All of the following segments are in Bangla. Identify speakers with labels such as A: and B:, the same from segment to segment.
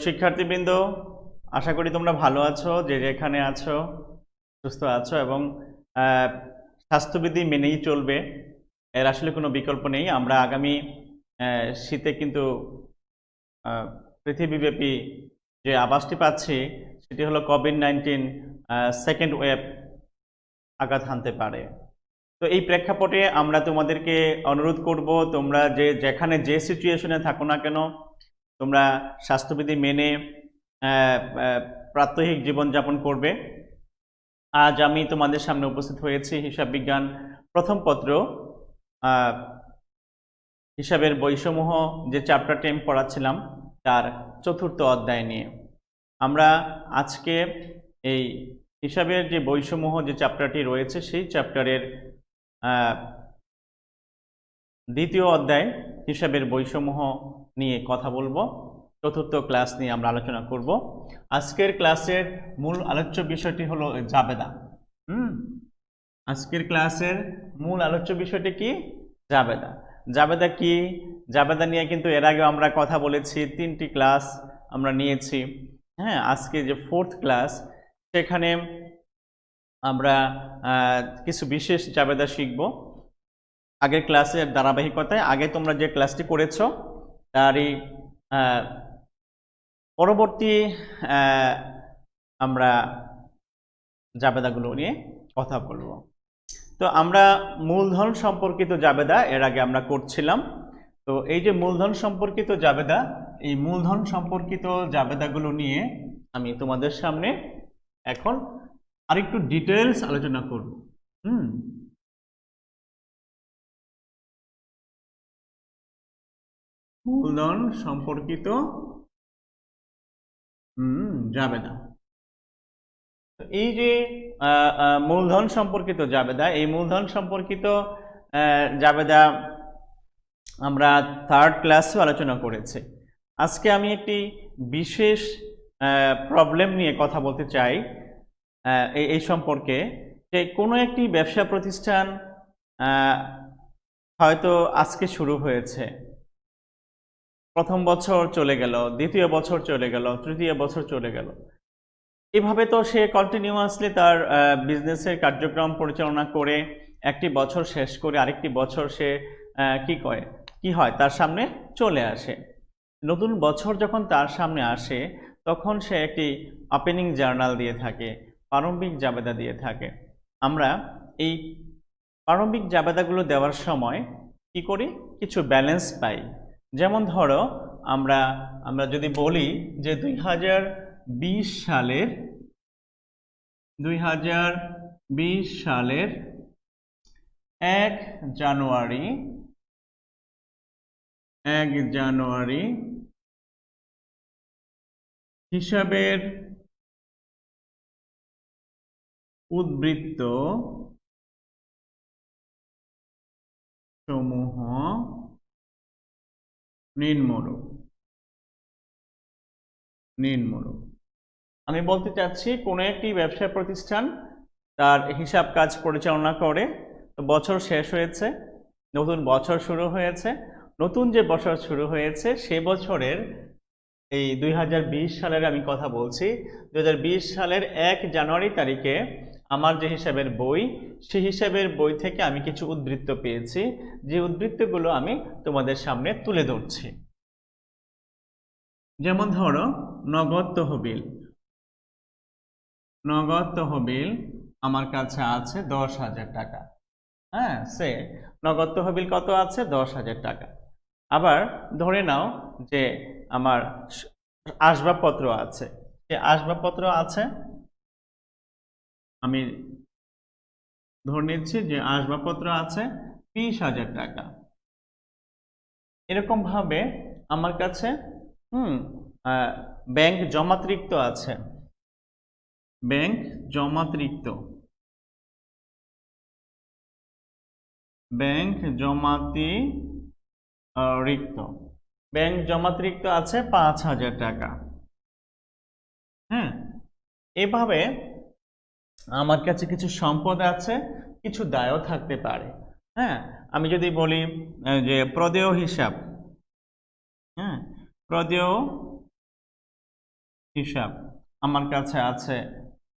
A: শিক্ষার্থীবৃন্দ, আশা করি তোমরা ভালো আছো, যে যেখানে আছো সুস্থ আছো এবং স্বাস্থ্যবিধি মেনেই চলবে। এর আসলে কোনো বিকল্প নেই। আমরা আগামী শীতে কিন্তু পৃথিবীব্যাপী যে আভাসটি পাচ্ছি সেটি হলো কোভিড-19 সেকেন্ড ওয়েভ আঘাত হানতে পারে। তো এই প্রেক্ষাপটে আমরা তোমাদেরকে অনুরোধ করব, তোমরা যেখানে যে সিচুয়েশনে থাকো না কেন, তোমরা স্বাস্থ্যবিধি মেনে প্রাত্যহিক জীবনযাপন করবে। আজ আমি তোমাদের সামনে উপস্থিত হয়েছি হিসাব বিজ্ঞান প্রথম পত্র হিসাবের বইসমূহ যে চ্যাপ্টারটি আমি পড়াচ্ছিলাম তার চতুর্থ অধ্যায় নিয়ে। আমরা আজকে এই হিসাবের যে বইসমূহ যে চ্যাপ্টারটি রয়েছে সেই চ্যাপ্টারের দ্বিতীয় অধ্যায় হিসাবের বইসমূহ নিয়ে কথা বলবো। চতুর্থ ক্লাস নিয়ে আমরা আলোচনা করব। আজকের ক্লাসের মূল আলোচ্য বিষয়টি হলো জাবেদা। আজকের ক্লাসের মূল আলোচ্য বিষয়টি কি? জাবেদা। জাবেদা কি? জাবেদা নিয়ে কিন্তু এর আগে আমরা কথা বলেছি, 3টি ক্লাস আমরা নিয়েছি। হ্যাঁ, আজকে যে 4th ক্লাস, সেখানে আমরা কিছু বিশেষ জাবেদা শিখব। আগের ক্লাসের ধারাবাহিকতায় আগে তোমরা যে ক্লাসটি করেছো তারই পরবর্তী আমরা জাবেদাগুলো নিয়ে কথা বলবো। তো আমরা মূলধন সম্পর্কিত জাবেদা এর আগে আমরা করছিলাম। তো এই যে মূলধন সম্পর্কিত জাবেদা, এই মূলধন সম্পর্কিত জাবেদাগুলো নিয়ে আমি তোমাদের সামনে এখন আরেকটু ডিটেইলস আলোচনা করব। মূলধন সম্পর্কিত জাবেদা। এই যে মূলধন সম্পর্কিত জাবেদা, এই মূলধন সম্পর্কিত জাবেদা আমরা 3rd ক্লাসেও আলোচনা করেছি। আজকে আমি একটি বিশেষ প্রবলেম নিয়ে কথা বলতে চাই এই সম্পর্কে, যে কোনো একটি ব্যবসা প্রতিষ্ঠান হয়তো আজকে শুরু হয়েছে, প্রথম বছর চলে গেল, দ্বিতীয় বছর চলে গেল, তৃতীয় বছর চলে গেল। এভাবে তো সে কন্টিনিউয়াসলি তার বিজনেসের কার্যক্রম পরিচালনা করে একটি বছর শেষ করে আরেকটি বছর সে কি হয় তার সামনে চলে আসে। নতুন বছর যখন তার সামনে আসে তখন সে একটি ওপেনিং জার্নাল দিয়ে থাকে, প্রারম্ভিক জাবেদা দিয়ে থাকে। আমরা এই প্রারম্ভিক জাবেদাগুলো দেওয়ার সময় কি করি? কিছু ব্যালেন্স পাই। যেমন ধরো আমরা যদি বলি যে 2020 সালের 1 জানুয়ারি হিসাবের উদ্বৃত্ত সমূহ নিম্নরূপ। আমি বলতে চাচ্ছি, কোনো একটি ব্যবসা প্রতিষ্ঠান তার হিসাব কাজ পরিচালনা করে, তো বছর শেষ হয়েছে, নতুন বছর শুরু হয়েছে। নতুন যে বছর শুরু হয়েছে সে বছরের এই 2020 সালের আমি কথা বলছি, 2020 সালের 1 জানুয়ারি তারিখে আমার যে হিসাবের বই, সেই হিসাবের বই থেকে আমি কিছু উদ্ধৃত্ত পেয়েছি, যে উদ্ধৃত্তগুলো আমি তোমাদের সামনে তুলে ধরছি। যেমন ধরো নগদ তহবিল আমার কাছে আছে 10,000 টাকা। হ্যাঁ, সে নগদ তহবিল কত আছে? 10,000 টাকা। আবার ধরে নাও যে আমার আসবাবপত্র আছে, আমি ধরে নিচ্ছি যে আসবাবপত্র আছে 30,000 টাকা। এরকম ভাবে আমার কাছে ব্যাংক জমাতিরিক্ত আছে, ব্যাংক জমাতিরিক্ত আছে 5,000 টাকা। হ্যাঁ, এভাবে আমার কাছে কিছু সম্পদ আছে, কিছু দায়ও থাকতে পারে। হ্যাঁ, আমি যদি বলি যে প্রদেয় হিসাব, প্রদেয় হিসাব আমার কাছে আছে,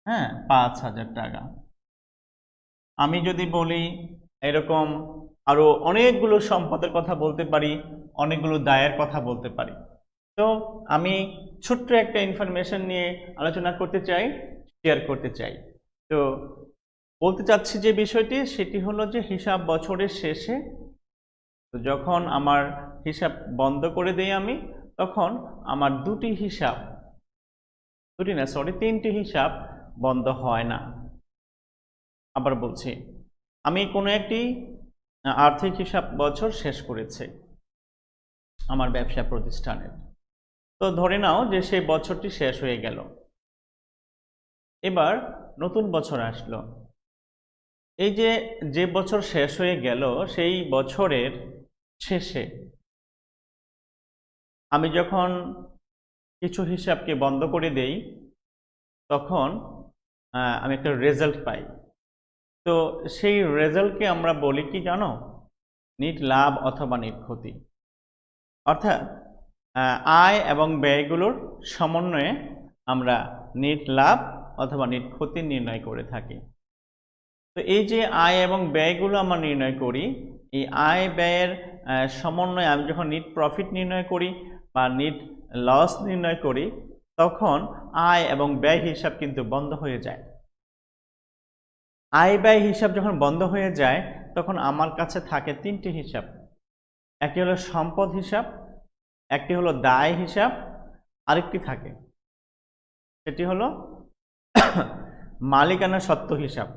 A: হ্যাঁ, 5,000 টাকা। আমি যদি বলি এরকম আরো অনেকগুলো সম্পদের কথা বলতে পারি, অনেকগুলো দায়ের কথা বলতে পারি। তো আমি ছোট্ট একটা ইনফরমেশন নিয়ে আলোচনা করতে চাই, শেয়ার করতে চাই। তো বলতে চাচ্ছি যে বিষয়টি, সেটি হলো যে হিসাব বছরের শেষে তো যখন আমার হিসাব বন্ধ করে দেই আমি, তখন আমার তিনটি হিসাব বন্ধ হয় না। আবার বলছি, আমি কোনো একটি আর্থিক হিসাব বছর শেষ করেছি আমার ব্যবসা প্রতিষ্ঠানের। তো ধরে নাও যে সেই বছরটি শেষ হয়ে গেল, এবার নতুন বছর আসলো। এই যে বছর শেষ হয়ে গেল, সেই বছরের শেষে আমি যখন কিছু হিসাবকে বন্ধ করে দেই, তখন আমি একটা রেজাল্ট পাই। তো সেই রেজাল্টকে আমরা বলি কি জানো? নিট লাভ অথবা নিট ক্ষতি। অর্থাৎ আয় এবং ব্যয়গুলোর সমন্বয়ে আমরা নিট লাভ অথবা নিট ক্ষতি নির্ণয় করে থাকি। তো এই যে আয় এবং ব্যয়গুলো আমরা নির্ণয় করি, এই আয় ব্যয়ের সমন্বয়ে আমি যখন নিট প্রফিট নির্ণয় করি বা নিট লস নির্ণয় করি, তখন আয় এবং ব্যয় হিসাব কিন্তু বন্ধ হয়ে যায়। আয় ব্যয় হিসাব যখন বন্ধ হয়ে যায়, তখন আমার কাছে থাকে তিনটি হিসাব। একটি হলো সম্পদ হিসাব, একটি হলো দায় হিসাব, আরেকটি থাকে সেটি হলো মালিকানা সত্ত্ব হিসাব।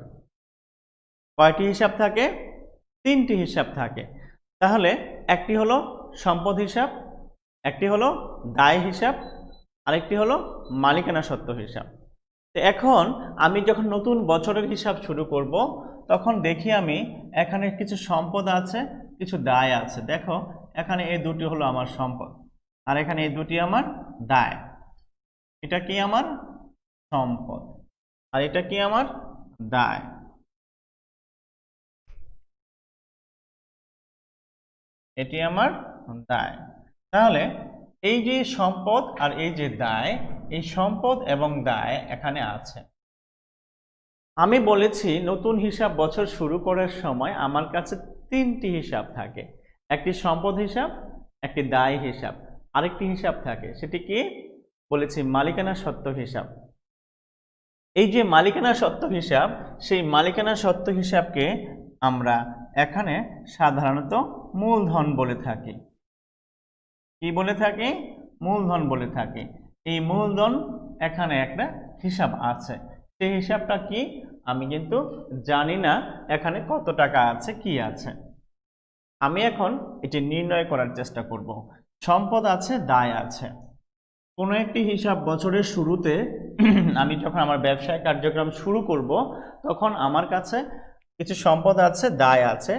A: কয়টি হিসাব থাকে? তিনটি হিসাব থাকে। তাহলে একটি হলো সম্পদ হিসাব, একটি হলো দায় হিসাব, আরেকটি হলো মালিকানা সত্ত্ব হিসাব। তো এখন আমি যখন নতুন বছরের হিসাব শুরু করব, তখন দেখি আমি এখানে কিছু সম্পদ আছে, কিছু দায় আছে। দেখো, এখানে এই দুটি হলো আমার সম্পদ, আর এখানে এই দুটি আমার দায়। এটা কি আমার সম্পদ, আর এটা কি আমার দায়। এটি আমার দায়। তাহলে এই যে সম্পদ আর এই যে দায়, এই সম্পদ এবং দায় এখানে আছে। আমি বলেছি নতুন হিসাব বছর শুরু করার সময় আমার কাছে তিনটি হিসাব থাকে। একটি সম্পদ হিসাব, একটি দায় হিসাব, আরেকটি হিসাব থাকে, সেটি কি বলেছি? মালিকানা সত্ত্ব হিসাব। এই যে মালিকানা সত্ত্ব হিসাব, সেই মালিকানা সত্ত্ব হিসাবকে আমরা এখানে সাধারণত মূলধন বলে থাকি। কি বলে থাকি? মূলধন বলে থাকি। এই মূলধন এখানে একটা হিসাব আছে, সেই হিসাবটা কি আমি কিন্তু জানি না এখানে কত টাকা আছে, কি আছে। আমি এখন এটি নির্ণয় করার চেষ্টা করব। সম্পদ আছে, দায় আছে। কোনো একটি হিসাব বছরের শুরুতে আমি যখন আমার ব্যবসায় কার্যক্রম শুরু করব, তখন আমার কাছে কিছু সম্পদ আছে, দায় আছে,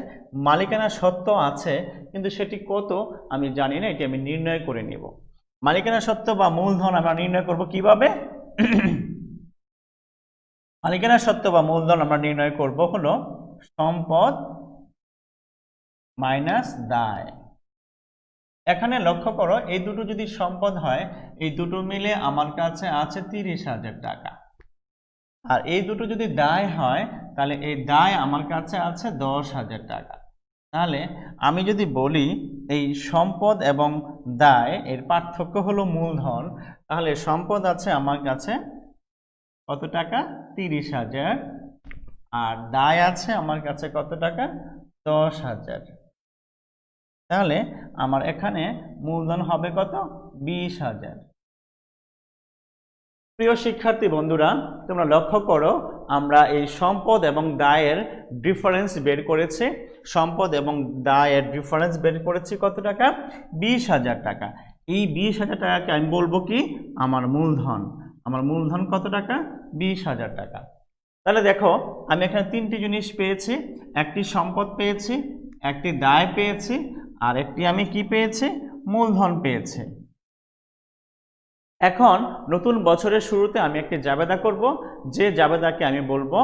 A: মালিকানা সত্ত্ব আছে, কিন্তু সেটি কত আমি জানি না, এটি আমি নির্ণয় করে নেব। মালিকানা সত্ত্ব বা মূলধন আমরা নির্ণয় করব কিভাবে? মালিকানা সত্ত্ব বা মূলধন আমরা নির্ণয় করব হলো সম্পদ মাইনাস দায়। এখানে লক্ষ্য করো, এই দুটো যদি সম্পদ হয়, এই দুটো মিলে আমার কাছে আছে 30,000 টাকা। আর এই দুটো যদি দায় হয়, তাহলে এই দায় আমার কাছে আছে 10,000 টাকা। তাহলে আমি যদি বলি এই সম্পদ এবং দায় এর পার্থক্য হলো মূলধন, তাহলে সম্পদ আছে আমার কাছে কত টাকা? 30,000। আর দায় আছে আমার কাছে কত টাকা? 10,000। তাহলে আমার এখানে মূলধন হবে কত? 20,000। প্রিয় শিক্ষার্থী বন্ধুরা, তোমরা লক্ষ্য করো, আমরা এই সম্পদ এবং দায়ের ডিফারেন্স বের করেছি। সম্পদ এবং দায়ের ডিফারেন্স বের করেছি কত টাকা? 20,000 টাকা। এই 20,000 টাকাকে আমি বলবো কি? আমার মূলধন। আমার মূলধন কত টাকা? 20,000 টাকা। তাহলে দেখো, আমি এখানে তিনটি জিনিস পেয়েছি। একটি সম্পদ পেয়েছি, একটি দায় পেয়েছি, আর একটি আমি কি পেয়েছি? মূলধন পেয়েছি। এখন নতুন বছরের শুরুতে আমি একটি জাবেদা করব, যে জাবেদাকে আমি বলবো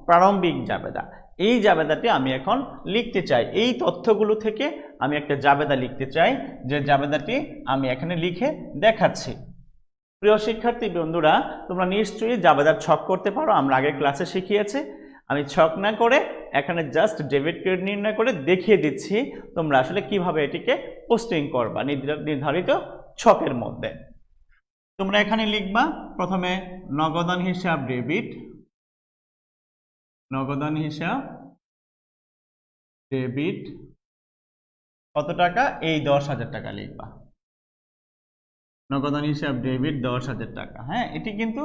A: প্রারম্ভিক জাবেদা। এই জাবেদাটি আমি এখন লিখতে চাই। এই তথ্যগুলো থেকে আমি একটা জাবেদা লিখতে চাই, যে জাবেদাটি আমি এখানে লিখে দেখাচ্ছি। প্রিয় শিক্ষার্থী বন্ধুরা, তোমরা নিশ্চয়ই জাবেদার ছক করতে পারো। আমরা আগের ক্লাসে শিখিয়েছি। আমি ছক না করে এখানে জাস্ট ডেবিট ক্রেডিট নির্ণয় করে দেখিয়ে দিচ্ছি তোমরা আসলে কিভাবে এটিকে পোস্টিং করবা নির্ধারিত ছকের মধ্যে। তোমরা এখানে লিখবা প্রথমে নগদান হিসাব ডেবিট, নগদান হিসাব ডেবিট কত টাকা, এই 10,000 টাকা লিখবা। নগদান হিসাব ডেবিট 10,000 টাকা। হ্যাঁ, এটি কিন্তু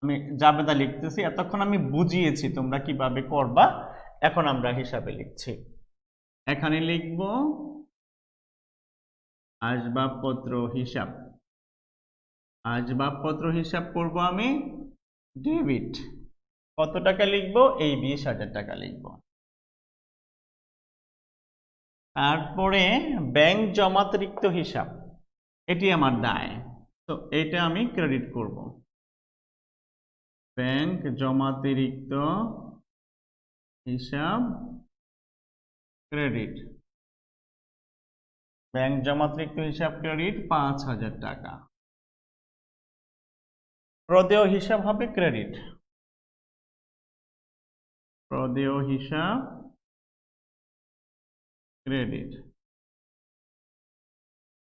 A: আমি জাবেদা লিখতেছি, এতক্ষণ আমি বুঝিয়েছি তোমরা কিভাবে করবা। এখন আমরা হিসাবে লিখছি। এখানে লিখব আসবাবপত্র হিসাব, আসবাবপত্র হিসাব করব আমি ডেবিট। কত টাকা লিখব, এই 20,000 টাকা লিখব। তারপরে ব্যাংক জমাতিরিক্ত হিসাব, এটি আমার দায়, তো এটা আমি ক্রেডিট করব। ব্যাংক জমাতিরিক্ত হিসাব ক্রেডিট, ব্যাংক জমাতিরিক্ত হিসাব ক্রেডিট 5,000 টাকা। প্রদেয় হিসাব হবে ক্রেডিট, প্রদেয় হিসাব ক্রেডিট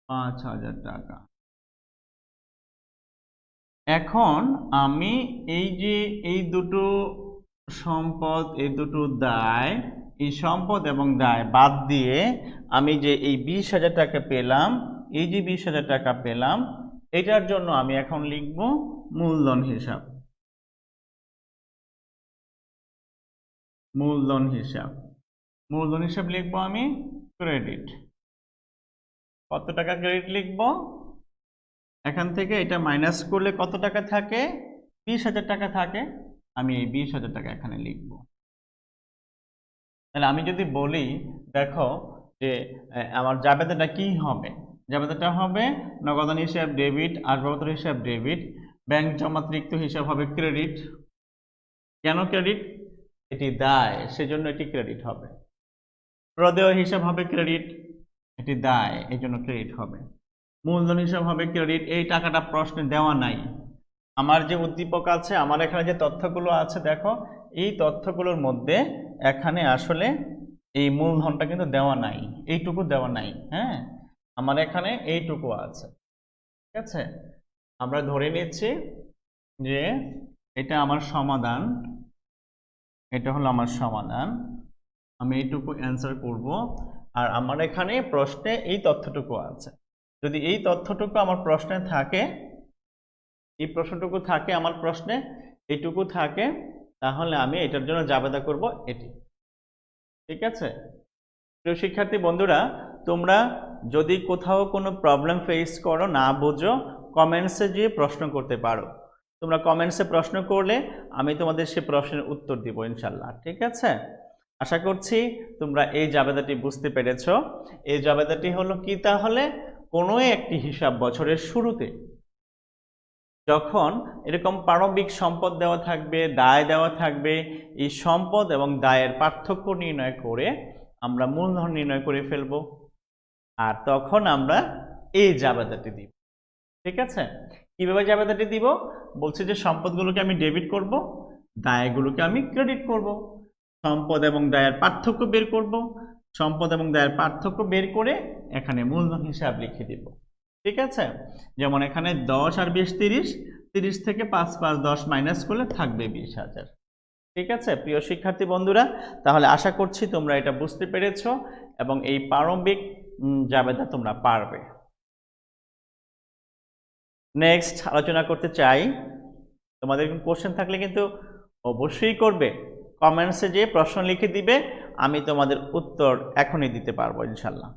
A: 5,000 টাকা। এখন আমি এই যে এই দুটো সম্পদ, এই দুটো দায়, এই সম্পদ এবং দায় বাদ দিয়ে আমি যে এই 20,000 টাকা পেলাম, এই যে 20,000 টাকা পেলাম, এটার জন্য আমি এখন লিখব মূলধন হিসাব, মূলধন হিসাব। মূলধন হিসাব লিখব আমি ক্রেডিট। কত টাকা ক্রেডিট লিখব, এখান থেকে এটা মাইনাস করলে কত টাকা থাকে, 20,000 টাকা থাকে। আমি এই 20,000 টাকা এখানে লিখব। তাহলে আমি যদি বলি, দেখো যে আমার জাবেদাটা কি হবে, জাবেদাটা হবে নগদান হিসাব ডেবিট, আসবাবপত্র হিসাব ডেবিট, ব্যাংক জমাতিরিক্ত হিসাব হবে ক্রেডিট। কেন ক্রেডিট, এটি দায়, সেজন্য এটি ক্রেডিট হবে। প্রদেয় হিসাব হবে ক্রেডিট, এটি দায়, এই জন্য ক্রেডিট হবে। মূলধন হিসাব হবে ক্রেডিট, এই টাকাটা প্রশ্নে দেওয়া নাই। আমার যে উদ্দীপক আছে, আমার এখানে যে তথ্যগুলো আছে, দেখো এই তথ্যগুলোর মধ্যে এখানে আসলে এই মূলধনটা কিন্তু দেওয়া নাই, এইটুকু দেওয়া নাই। হ্যাঁ, আমার এখানে এইটুকু আছে। ঠিক আছে, আমরা ধরে নিচ্ছি যে এটা আমার সমাধান, এটা হলো আমার সমাধান। আমি এইটুকু অ্যান্সার করব, আর আমার এখানে প্রশ্নে এই তথ্যটুকু আছে। যদি এই তথ্যটুকু আমার প্রশ্নে থাকে, এই প্রশ্নটুকু থাকে আমার প্রশ্নে, এইটুকু থাকে, তাহলে আমি এটার জন্য জাবেদা করব এটি। ঠিক আছে প্রিয় শিক্ষার্থী বন্ধুরা, তোমরা যদি কোথাও কোনো প্রবলেম ফেস করো, না বুঝো, কমেন্টসে গিয়ে প্রশ্ন করতে পারো। তোমরা কমেন্টসে প্রশ্ন করলে আমি তোমাদের সে প্রশ্নের উত্তর দিব ইনশাল্লাহ। ঠিক আছে, আশা করছি তোমরা এই জাবেদাটি বুঝতে পেরেছো। এই জাবেদাটি হলো কি, তাহলে কোনো একটি হিসাব বছরের শুরুতে যখন এরকম প্রারম্ভিক সম্পদ দেওয়া থাকবে, দায় দেওয়া থাকবে, এই সম্পদ এবং দায়ের পার্থক্য নির্ণয় করে আমরা মূলধন নির্ণয় করে ফেলব, আর তখন আমরা এই জাবেদাটি দিব। ঠিক আছে, কিভাবে জাবেদাটি দিব, বলছি যে সম্পদগুলোকে আমি ডেবিট করব, দায়গুলোকে আমি ক্রেডিট করব, সম্পদ এবং দায়ের পার্থক্য বের করব, সম্পদ এবং দায়ের পার্থক্য বের করে এখানে মূলধন হিসাব লিখে দিব। ঠিক আছে, যেমন এখানে 10 আর 20 30, 30 থেকে 5 5 10 মাইনাস করলে থাকবে 20,000। ঠিক আছে প্রিয় শিক্ষার্থী বন্ধুরা, তাহলে আশা করছি তোমরা এটা বুঝতে পেরেছো এবং এই প্রারম্ভিক জাবেদা তোমরা পারবে। নেক্সট আলোচনা করতে চাই, তোমাদের কোশ্চেন থাকলে কিন্তু অবশ্যই করবে, কমেন্টসে যে প্রশ্ন লিখে দিবে, আমি তোমাদের উত্তর এখনই দিতে পারবো ইনশাল্লাহ।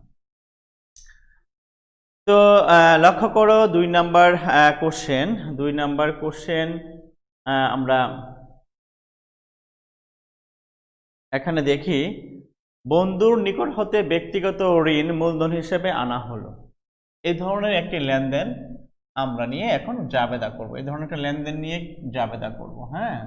A: তো লক্ষ্য করো 2 নাম্বার কোশ্চেন, 2 নাম্বার কোশ্চেন আমরা এখানে দেখি, বন্ধুর নিকট হতে ব্যক্তিগত ঋণ মূলধন হিসেবে আনা হলো। এই ধরনের একটি লেনদেন আমরা নিয়ে এখন জাবেদা করব, এই ধরনের একটা লেনদেন নিয়ে জাবেদা করব। হ্যাঁ,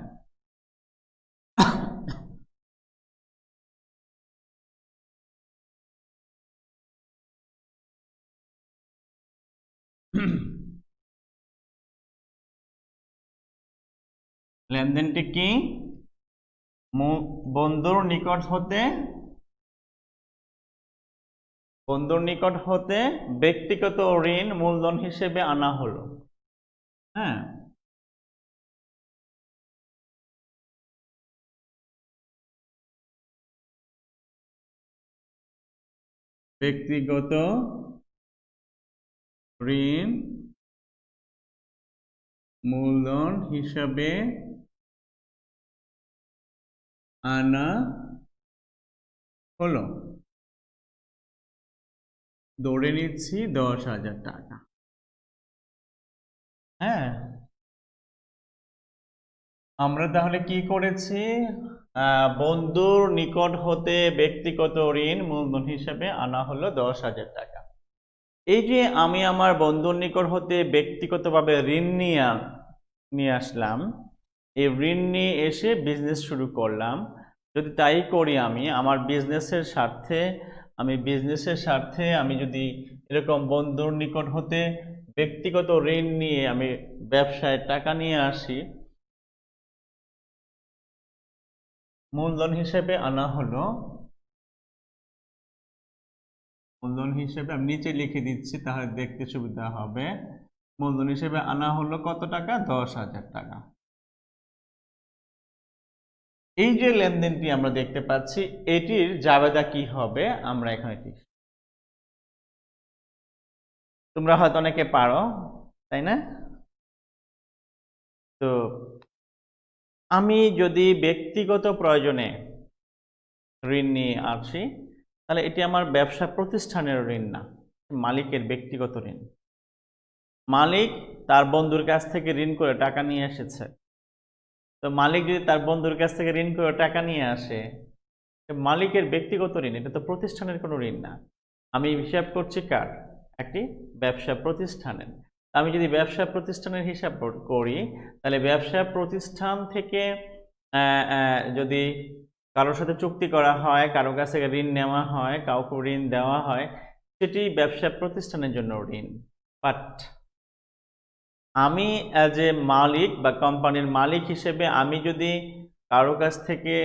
A: লেনদেনটি কি? বন্ধুর নিকট হতে ব্যক্তিগত ঋণ মূলধন হিসেবে আনা হলো। হ্যাঁ, ব্যক্তিগত ঋণ মূলধন হিসাবে আনা হলো, ধরে নিচ্ছি 10,000 টাকা। হ্যাঁ, আমরা তাহলে কি করেছি? বন্ধুর নিকট হতে ব্যক্তিগত ঋণ মূলধন হিসেবে আনা হলো 10,000 টাকা। এই যে আমি আমার বন্ধুর নিকট হতে ব্যক্তিগতভাবে ঋণ নিয়ে আসলাম, এই ঋণ নিয়ে এসে বিজনেস শুরু করলাম। যদি তাই করি, আমি আমার বিজনেসের স্বার্থে আমি যদি এরকম বন্ধুর নিকট হতে ব্যক্তিগত ঋণ নিয়ে আমি ব্যবসায় টাকা নিয়ে আসি, মূলধন হিসেবে আনা হলো, মূলধন হিসেবে আমি নিচে লিখে দিচ্ছি তাহলে দেখতে সুবিধা হবে। মূলধন হিসেবে আনা হলো কত টাকা? 10,000 টাকা। এই যে লেনদেনটি আমরা দেখতে পাচ্ছি, এটির জাবেদা কি হবে আমরা এখানে ঠিক, তোমরা হয়তো অনেকে পারো, তাই না? তো আমি যদি ব্যক্তিগত প্রয়োজনে ঋণ নিয়ে আসি, তাহলে এটি আমার ব্যবসা প্রতিষ্ঠানের ঋণ না, মালিকের ব্যক্তিগত ঋণ। মালিক তার বন্ধুর কাছ থেকে ঋণ করে টাকা নিয়ে এসেছে। তো মালিক যদি তার বন্ধুর কাছ থেকে ঋণ করে টাকা নিয়ে আসে, মালিকের ব্যক্তিগত ঋণ, এটা তো প্রতিষ্ঠানের কোনো ঋণ না। আমি হিসাব করছি কার? একটি ব্যবসা প্রতিষ্ঠানের। আমি যদি ব্যবসা প্রতিষ্ঠানের হিসাব করি, তাহলে ব্যবসা প্রতিষ্ঠান থেকে যদি কারোর সাথে চুক্তি করা হয়, কারো কাছ থেকে ঋণ নেওয়া হয়, কাউকে ঋণ দেওয়া হয়, সেটি ব্যবসা প্রতিষ্ঠানের জন্য ঋণ। বাট আমি অ্যাজ এ মালিক বা কোম্পানির মালিক হিসেবে আমি যদি কারো কাছ থেকে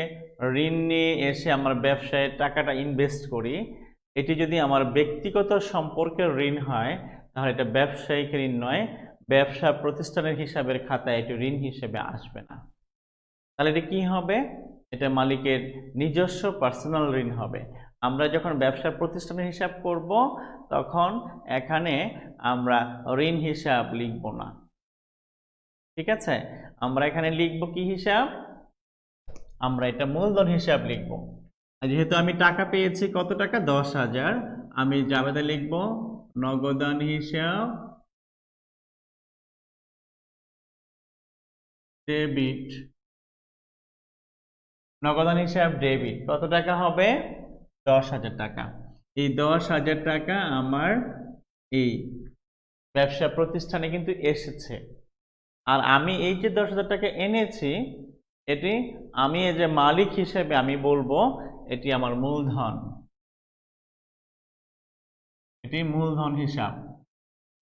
A: ঋণ নিয়ে এসে আমার ব্যবসায় টাকাটা ইনভেস্ট করি, এটি যদি আমার ব্যক্তিগত সম্পর্কের ঋণ হয়, তাহলে এটা ব্যবসায়িক ঋণ নয়, ব্যবসা প্রতিষ্ঠানের হিসাবের খাতায় এটি ঋণ হিসেবে আসবে না। তাহলে এটা কি হবে? এটা মালিকের নিজস্ব পার্সোনাল ঋণ হবে। আমরা যখন ব্যবসা প্রতিষ্ঠানের হিসাব করব, তখন এখানে আমরা ঋণ হিসাব লিখব না। ঠিক আছে, আমরা এখানে লিখব কি হিসাব? আমরা এটা মূলধন হিসাব লিখব। যেহেতু আমি টাকা পেয়েছি, কত টাকা? 10,000। আমি জাবেদা লিখব নগদান হিসাব ডেবিট। নগদান হিসাব ডেবিট কত টাকা হবে? 10,000 টাকা। এই 10,000 টাকা আমার এই ব্যবসা প্রতিষ্ঠানে কিন্তু এসেছে। আর আমি এই যে 10,000 টাকা এনেছি, এটি আমি এই যে মালিক হিসেবে আমি বলবো এটি আমার মূলধন। এটি মূলধন হিসাব।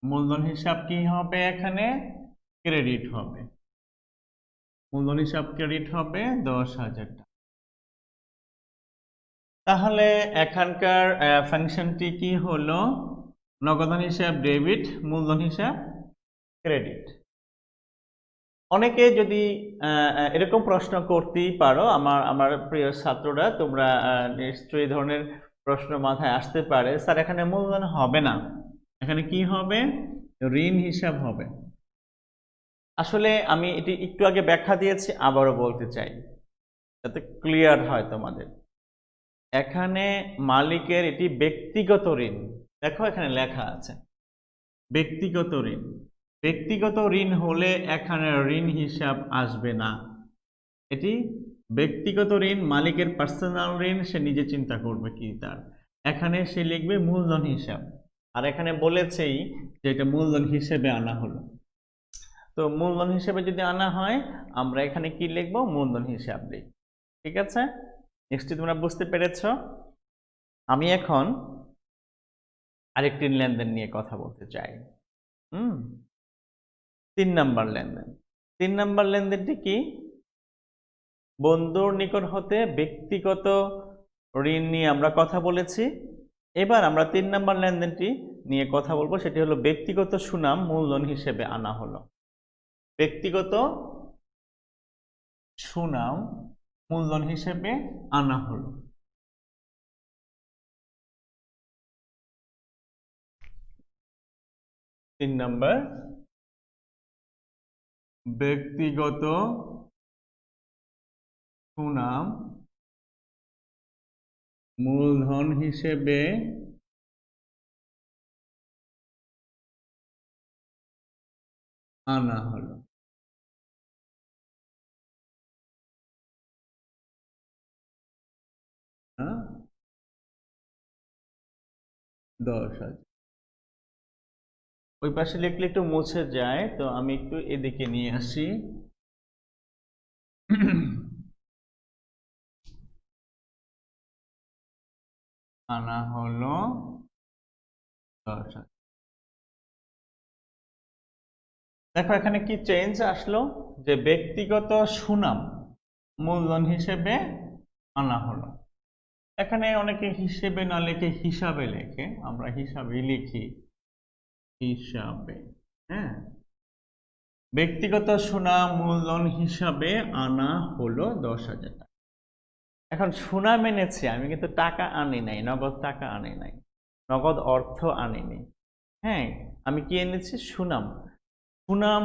A: মূলধন হিসাব কি হবে? এখানে ক্রেডিট হবে। মূলধন হিসাব ক্রেডিট হবে 10,000 টাকা। তাহলে এখানকার ফাংশনটি কি হলো? নগদান হিসাব ডেবিট, মূলধন হিসাব ক্রেডিট। অনেকে যদি এরকম প্রশ্ন করতেই পারো, আমার প্রিয় ছাত্ররা, তোমরা নিশ্চয়ই এই ধরনের প্রশ্ন মাথায় আসতে পারে, স্যার এখানে মূলধন হবে না, এখানে কি হবে? ঋণ হিসাব হবে। আসলে আমি এটি একটু আগে ব্যাখ্যা দিয়েছি, আবারও বলতে চাই যাতে ক্লিয়ার হয় তোমাদের। এখানে মালিকের এটি ব্যক্তিগত ঋণ, দেখো এখানে লেখা আছে ব্যক্তিগত ঋণ। ব্যক্তিগত ঋণ হলে এখানে ঋণ হিসাব আসবে না। এটি ব্যক্তিগত ঋণ, মালিকের পার্সোনাল ঋণ, সে নিজে চিন্তা করবে কি তার। এখানে সে লিখবে মূলধন হিসাব, আর এখানে বলেছেই যে এটা মূলধন হিসেবে আনা হলো। তো মূলধন হিসেবে যদি আনা হয়, আমরা এখানে কি লিখব? মূলধন হিসাব লিখব। ঠিক আছে, নিশ্চয়ই তোমরা বুঝতে পেরেছ। আমি এখন আরেকটি লেনদেন নিয়ে কথা বলতে চাই। 3 নাম্বার লেনদেন। 3 নাম্বার লেনদেনটি কি? বন্ধুর নিকট হতে ব্যক্তিগত ঋণ নিয়ে আমরা কথা বলেছি। এবার আমরা 3 নম্বর লেনদেনটি নিয়ে কথা বলবো, সেটি হলো ব্যক্তিগত সুনাম মূলধন হিসেবে আনা হলো। ব্যক্তিগত সুনাম মূলধন হিসেবে আনা হলো। তিন নম্বর, ব্যক্তিগত সুনাম মূলধন হিসেবে আনা হলো। হ্যাঁ, 10,000। ওই পাশে লিখলে একটু মুছে যায়, তো আমি একটু এদিকে নিয়ে আসি। আনা হলো 10,000। দেখো এখানে কি চেঞ্জ আসলো, যে ব্যক্তিগত সুনাম মূলধন হিসেবে আনা হলো। এখানে অনেকে হিসেবে না লিখে হিসাবে লেখে, আমরা হিসাবে লিখি, হিসাবে। হ্যাঁ, ব্যক্তিগত সুনাম মূলধন হিসাবে আনা হলো 10,000 টাকা। এখন সুনাম এনেছি আমি, কিন্তু টাকা আনি নাই, নগদ টাকা আনি নাই, নগদ অর্থ আনিনি। হ্যাঁ, আমি কি এনেছি? সুনাম। সুনাম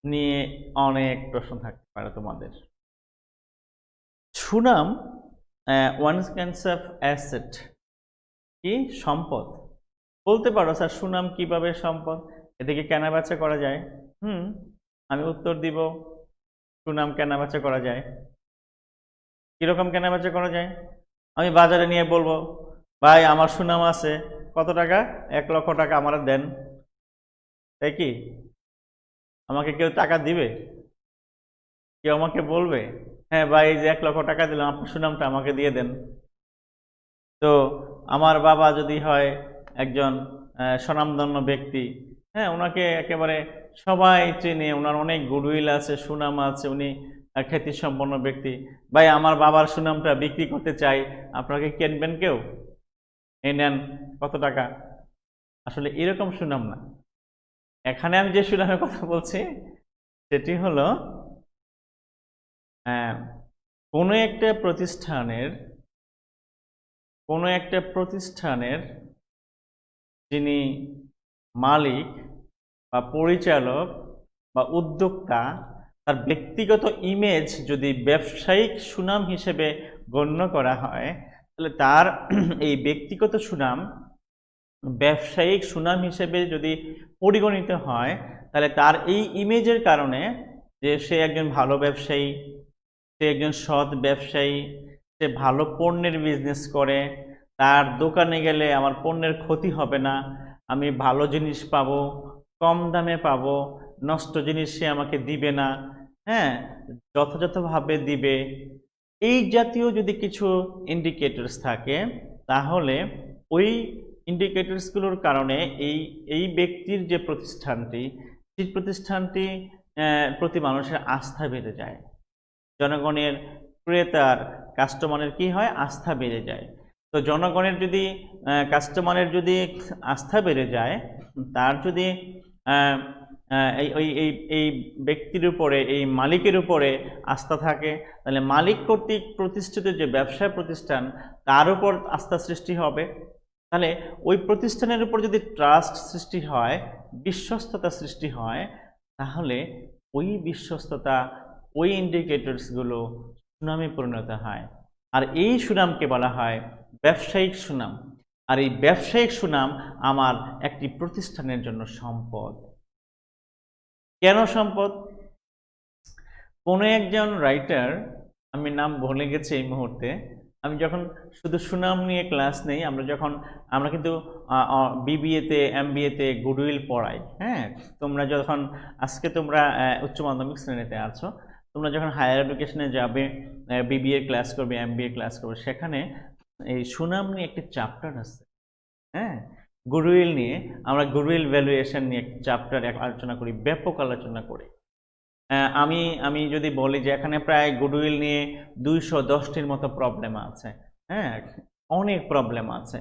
A: নিয়ে অনেক প্রশ্ন থাকতে পারে তোমাদের। সুনাম ওয়ান কাইন্ডস অফ অ্যাসেট, কি সম্পদ। বলতে পারো স্যার সুনাম কিভাবে সম্পদ, এদিকে কেনাবেচা করা যায়? আমি উত্তর দিব, সুনাম কেনাবেচা করা যায়। কিরকম কেনাবেচা করা যায়? আমি বাজারে নিয়ে বলবো, ভাই আমার সুনাম আছে, কত টাকা? 1,00,000 টাকা আমার দেন। তাই কি আমাকে কেউ টাকা দিবে? কেউ আমাকে বলবে হ্যাঁ ভাই যে 1,00,000 টাকা দিলাম, আপনার সুনামটা আমাকে দিয়ে দেন? তো আমার বাবা যদি হয় একজন স্বনামধন্য ব্যক্তি, হ্যাঁ, ওনাকে একেবারে সবাই চেনে, ওনার অনেক গুডউইল আছে, সুনাম আছে, উনি খ্যাতিসম্পন্ন ব্যক্তি, ভাই আমার বাবার সুনামটা বিক্রি করতে চাই, আপনাকে কিনবেন কেউ? এই নেন, কত টাকা? আসলে এরকম সুনাম না। এখানে আমি যে সুনামের কথা বলছি সেটি হলো কোনো একটা প্রতিষ্ঠানের যিনি মালিক বা পরিচালক বা উদ্যোক্তা, তার ব্যক্তিগত ইমেজ যদি ব্যবসায়িক সুনাম হিসেবে গণ্য করা হয়, তাহলে তার এই ব্যক্তিগত সুনাম ব্যবসায়িক সুনাম হিসেবে যদি পরিগণিত হয়, তাহলে তার এই ইমেজের কারণে, যে সে একজন ভালো ব্যবসায়ী, সে একজন সৎ ব্যবসায়ী, সে ভালো পণ্যের বিজনেস করে, তার দোকানে গেলে আমার পণ্যের ক্ষতি হবে না, আমি ভালো জিনিস পাবো, কম দামে পাবো, নষ্ট জিনিস সে আমাকে দিবে না, হ্যাঁ, যথাযথভাবে দিবে, এই জাতীয় যদি কিছু ইন্ডিকেটরস থাকে, তাহলে ওই ইন্ডিকেটরসগুলোর কারণে এই ব্যক্তির যে প্রতিষ্ঠানটি, সেই প্রতিষ্ঠানটি প্রতি মানুষের আস্থা বেড়ে যায়। জনগণের, ক্রেতার, কাস্টমারের কি হয়? আস্থা বেড়ে যায়। তো জনগণের যদি কাস্টমারের যদি আস্থা বেড়ে যায়, তার যদি এই ব্যক্তির উপরে, এই মালিকের উপরে আস্থা থাকে, তাহলে মালিক কর্তৃক প্রতিষ্ঠিত যে ব্যবসা প্রতিষ্ঠান, তার উপর আস্থা সৃষ্টি হবে। তাহলে ওই প্রতিষ্ঠানের উপর যদি ট্রাস্ট সৃষ্টি হয়, বিশ্বস্ততা সৃষ্টি হয়, তাহলে ওই বিশ্বস্ততা, ওই ইন্ডিকেটরসগুলো সুনামে পরিণত হয়। আর এই সুনামকে বলা হয় ব্যবসায়িক সুনাম। আর এই ব্যবসায়িক সুনাম আমার একটি প্রতিষ্ঠানের জন্য সম্পদ। কেন সম্পদ? কোনো একজন রাইটার, আমি নাম ভুলে গেছি এই মুহূর্তে, আমি যখন শুধু সুনাম নিয়ে ক্লাস নেই, আমরা কিন্তু বিবিএতে, এমবিএতে গুডউইল পড়াই। হ্যাঁ, তোমরা যখন আজকে তোমরা উচ্চ মাধ্যমিক শ্রেণীতে আছো, তোমরা যখন হায়ার এডুকেশনে যাবে, বিবিএ ক্লাস করবে, এমবিএ ক্লাস করবে, সেখানে এই সুনাম নিয়ে একটি চ্যাপ্টার আছে। হ্যাঁ, গুডউইল নিয়ে আমরা গুডউইল ভ্যালুয়েশন নিয়ে চ্যাপ্টার আলোচনা করি, ব্যাপক আলোচনা করি। আমি আমি যদি বলি যে এখানে প্রায় গুডউইল নিয়ে 210টির মতো প্রবলেম আছে। হ্যাঁ, অনেক প্রবলেম আছে।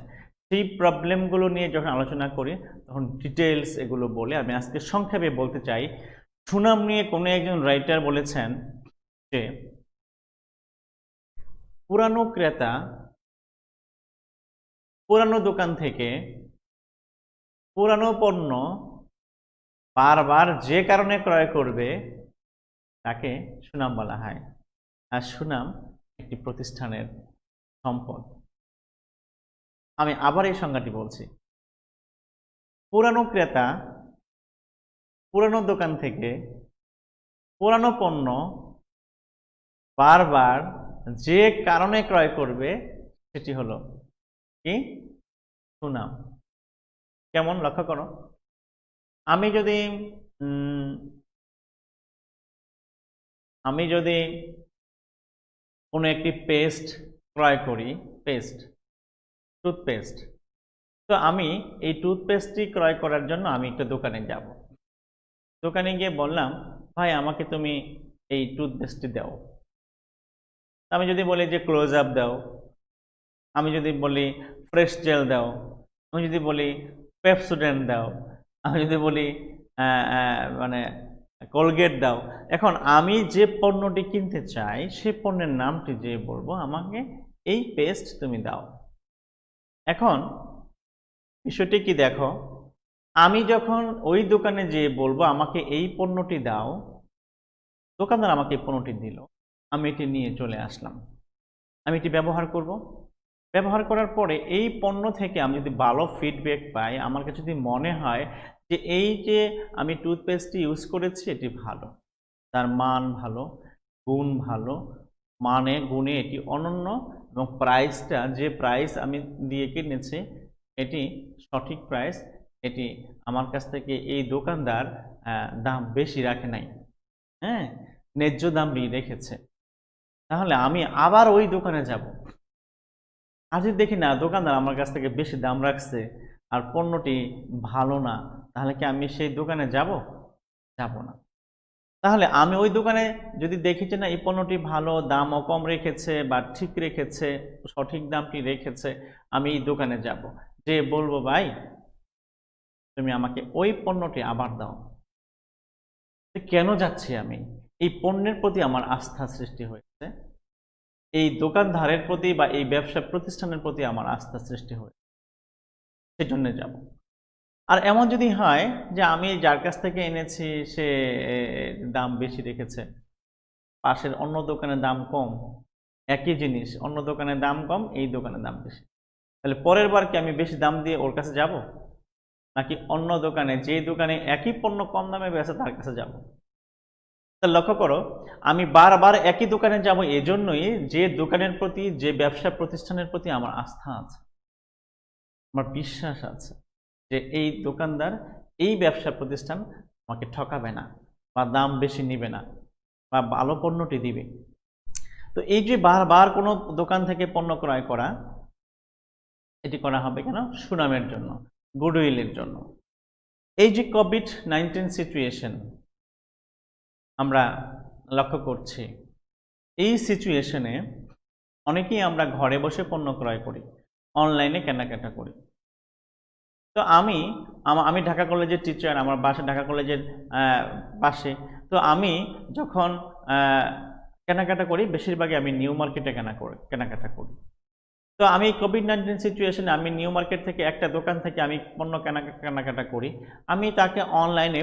A: সেই প্রবলেমগুলো নিয়ে যখন আলোচনা করি তখন ডিটেলস এগুলো বলে আমি আজকে সংক্ষেপে বলতে চাই। সুনাম নিয়ে কোনো একজন রাইটার বলেছেন যে পুরানো ক্রেতা পুরানো দোকান থেকে পুরানো পণ্য বারবার যে কারণে ক্রয় করবে তাকে সুনাম বলা হয়। আর সুনাম একটি প্রতিষ্ঠানের সম্পদ। আমি আবার এই সংজ্ঞাটি বলছি। পুরানো ক্রেতা পুরানো দোকান থেকে পুরানো পণ্য বারবার যে কারণে ক্রয় করবে সেটি হলো কি? সুনাম। কেমন লক্ষ্য করো, আমি যদি কোনো একটি পেস্ট ক্রয় করি, টুথপেস্ট, তো আমি এই টুথপেস্টটি ক্রয় করার জন্য আমি একটা দোকানে যাব। দোকানে গিয়ে বললাম, ভাই আমাকে তুমি এই টুথপেস্টটি দাও। আমি যদি বলি যে ক্লোজ আপ দাও, আমি যদি বলি ফ্রেশ জেল দাও, আমি যদি বলি পেপসোডেন্ট দাও, আমি যদি বলি মানে কোলগেট দাও, এখন আমি যে পণ্যটি কিনতে চাই সে পণ্যের নামটি যে বলবো আমাকে এই পেস্ট তুমি দাও। এখন বিষয়টি কি দেখো, আমি যখন ওই দোকানে যেয়ে বলবো আমাকে এই পণ্যটি দাও, দোকানদার আমাকে এই পণ্যটি দিল, আমি এটি নিয়ে চলে আসলাম, আমি এটি ব্যবহার করব। ব্যবহার করার পরে এই পণ্য থেকে আমি যদি ভালো ফিডব্যাক পাই, আমার কাছে যদি মনে হয় যে এই যে আমি টুথপেস্টটি ইউজ করেছি এটি ভালো, তার মান ভালো, গুণ ভালো, মানে গুণে এটি অনন্য, এবং প্রাইসটা যে প্রাইস আমি দিয়ে কিনেছি এটি সঠিক প্রাইস, এটি আমার কাছ থেকে এই দোকানদার দাম বেশি রাখে নাই, হ্যাঁ, ন্যায্য দাম রেখেছে, তাহলে আমি আবার ওই দোকানে যাব। আর যদি দেখি না দোকানদার আমার কাছ থেকে বেশি দাম রাখছে আর পণ্যটি ভালো না, তাহলে কি আমি সেই দোকানে যাব? যাব না। তাহলে আমি ওই দোকানে যদি দেখি যে না এই পণ্যটি ভালো, দামও কম রেখেছে বা ঠিক রেখেছে, সঠিক দামটি রেখেছে, আমি এই দোকানে যাব, যে বলবো ভাই তুমি আমাকে ওই পণ্যটি আবার দাও। কেন যাচ্ছি আমি? এই পণ্যের প্রতি আমার আস্থা সৃষ্টি হয়েছে, এই দোকানদারের প্রতি বা এই ব্যবসা প্রতিষ্ঠানের প্রতি আমার আস্থা সৃষ্টি হয়েছে, সেজন্য যাব। আর এমন যদি হয় যে আমি যার কাছ থেকে এনেছি সে দাম বেশি রেখেছে, পাশের অন্য দোকানের দাম কম, একই জিনিস অন্য দোকানের দাম কম, এই দোকানের দাম বেশি, তাহলে পরের বার কি আমি বেশি দাম দিয়ে ওর কাছে যাব, নাকি অন্য দোকানে যে দোকানে একই পণ্য কম দামে বেচে তার কাছে যাব? তাহলে লক্ষ্য করো, আমি বারবার একই দোকানে যাব এজন্যই যে দোকানের প্রতি, যে ব্যবসা প্রতিষ্ঠানের প্রতি আমার আস্থা আছে, আমার বিশ্বাস আছে যে এই দোকানদার, এই ব্যবসা প্রতিষ্ঠান আমাকে ঠকাবে না বা দাম বেশি নিবে না বা ভালো পণ্যটি দিবে। তো এই যে বারবার কোনো দোকান থেকে পণ্য ক্রয় করা, এটি করা হবে কেন? সুনামের জন্য, গুডউইলের জন্য। এই যে কোভিড-19 সিচুয়েশন আমরা লক্ষ্য করছি, এই সিচুয়েশনে অনেকেই আমরা ঘরে বসে পণ্য ক্রয় করি, অনলাইনে কেনাকাটা করি। তো আমি ঢাকা কলেজের টিচার, আমার বাসা ঢাকা কলেজের পাশে। তো আমি যখন কেনাকাটা করি বেশিরভাগই আমি নিউ মার্কেটে কেনাকাটা করি। তো আমি কোভিড-19 সিচুয়েশনে আমি নিউ মার্কেট থেকে একটা দোকান থেকে আমি পণ্য কেনাকাটা করি। আমি তাকে অনলাইনে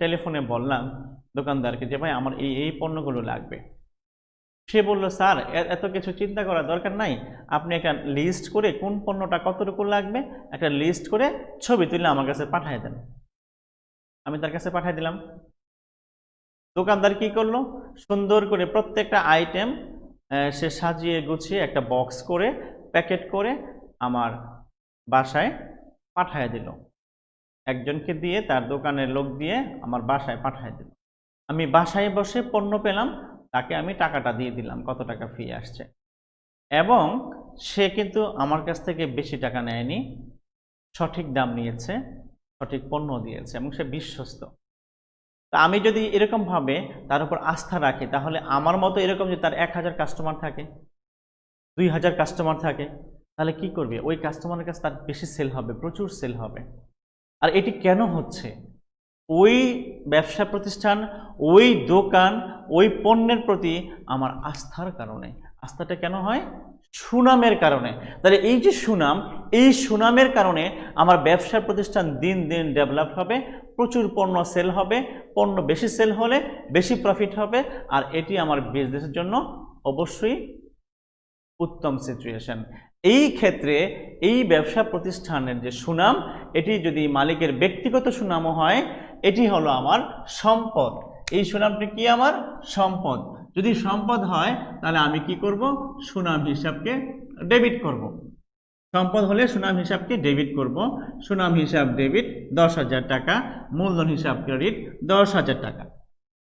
A: টেলিফোনে বললাম দোকানদারকে যে ভাই আমার এই পণ্যগুলো লাগবে। সে বলল স্যার এত কিছু চিন্তা করার দরকার নাই, আপনি একটা লিস্ট করে কোন পণ্যটা কতটুকু লাগবে একটা লিস্ট করে ছবি তুলে আমার কাছে পাঠিয়ে দেন। আমি তার কাছে পাঠিয়ে দিলাম। দোকানদার কি করলো, সুন্দর করে প্রত্যেকটা আইটেম সে সাজিয়ে গুছিয়ে একটা বক্স করে প্যাকেট করে আমার বাসায় পাঠিয়ে দিল। একজনকে দিয়ে, তার দোকানের লোক দিয়ে আমার বাসায় পাঠিয়ে দিল। আমি বাসায় বসে পণ্য পেলাম, তাকে আমি টাকাটা দিয়ে দিলাম, কত টাকা ফি আসছে, এবং সে কিন্তু আমার কাছ থেকে বেশি টাকা নেয়নি, সঠিক দাম নিয়েছে, সঠিক পণ্য দিয়েছে এবং সে বিশ্বস্ত। তো আমি যদি এরকম ভাবে তার উপর আস্থা রাখি, তাহলে আমার মতো এরকম যে তার 1000 কাস্টমার থাকে, 2000 কাস্টমার থাকে, তাহলে কি করবে? ওই কাস্টমারের কাছে তার বেশি সেল হবে, প্রচুর সেল হবে। আর এটি কেন হচ্ছে? ওই ব্যবসা প্রতিষ্ঠান, ওই দোকান, ওই পণ্যের প্রতি আমার আস্থার কারণে। আস্থাটা কেন হয়? সুনামের কারণে। তাহলে এই যে সুনাম, এই সুনামের কারণে আমার ব্যবসা প্রতিষ্ঠান দিন দিন ডেভেলপ হবে, প্রচুর পণ্য সেল হবে, পণ্য বেশি সেল হলে বেশি প্রফিট হবে, আর এটি আমার বিজনেসের জন্য অবশ্যই উত্তম সিচুয়েশন। এই ক্ষেত্রে এই ব্যবসা প্রতিষ্ঠানের যে সুনাম, এটি যদি মালিকের ব্যক্তিগত সুনামও হয়, এটি হলো আমার সম্পদ। এই সুনামটি কি? আমার সম্পদ। যদি সম্পদ হয় তাহলে আমি কি করব? সুনাম হিসাবকে ডেবিট করব। সম্পদ হলে সুনাম হিসাবকে ডেবিট করব। সুনাম হিসাব ডেবিট 10,000 টাকা, মূলধন হিসাব ক্রেডিট 10,000 টাকা।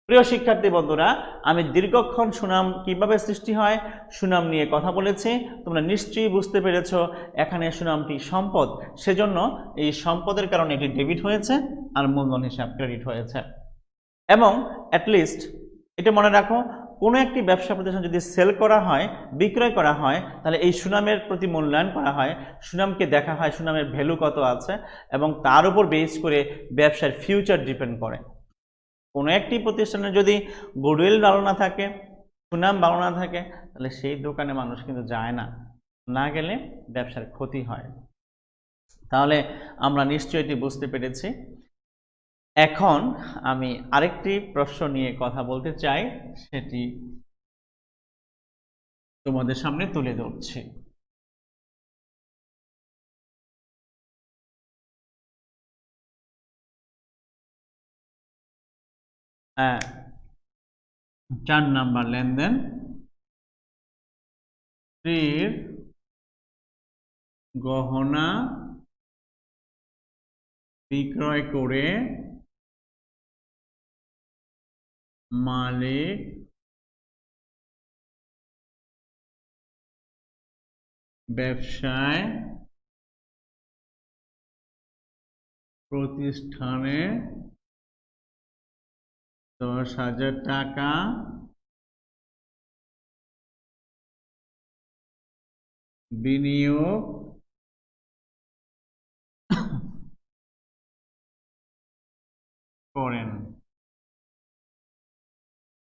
A: প্রিয় শিক্ষার্থী বন্ধুরা, আমি দীর্ঘক্ষণ সুনাম কিভাবে সৃষ্টি হয়, সুনাম নিয়ে কথা বলেছি। তোমরা নিশ্চয়ই বুঝতে পেরেছ এখানে সুনামটি সম্পদ, সেজন্য এই সম্পদের কারণে এটি ডেবিট হয়েছে আর মূলধন হিসাব ক্রেডিট হয়েছে। এবং অ্যাটলিস্ট এটা মনে রাখো, কোনো একটি ব্যবসা প্রতিষ্ঠান যদি সেল করা হয়, বিক্রয় করা হয়, তাহলে এই সুনামের প্রতি মূল্যায়ন করা হয়, সুনামকে দেখা হয় সুনামের ভ্যালু কত আছে, এবং তার উপর বেস করে ব্যবসার ফিউচার ডিপেন্ড করে। কোনো একটি প্রতিষ্ঠানে যদি গুডউইল ভালো না থাকে, সুনাম ভালো না থাকে, তাহলে সেই দোকানে মানুষ কিন্তু যায় না, না গেলে ব্যবসার ক্ষতি হয়। তাহলে আমরা নিশ্চয়ই এটি বুঝতে পেরেছি। এখন আমি আরেকটি প্রশ্ন নিয়ে কথা বলতে চাই, সেটি তোমাদের সামনে তুলে ধরছি। হ্যাঁ, 4 নাম্বার লেনদেন। স্ত্রীর গহনা বিক্রয় করে মালিক ব্যবসায় প্রতিষ্ঠানে 10,000 টাকা বিনিয়োগ করেন।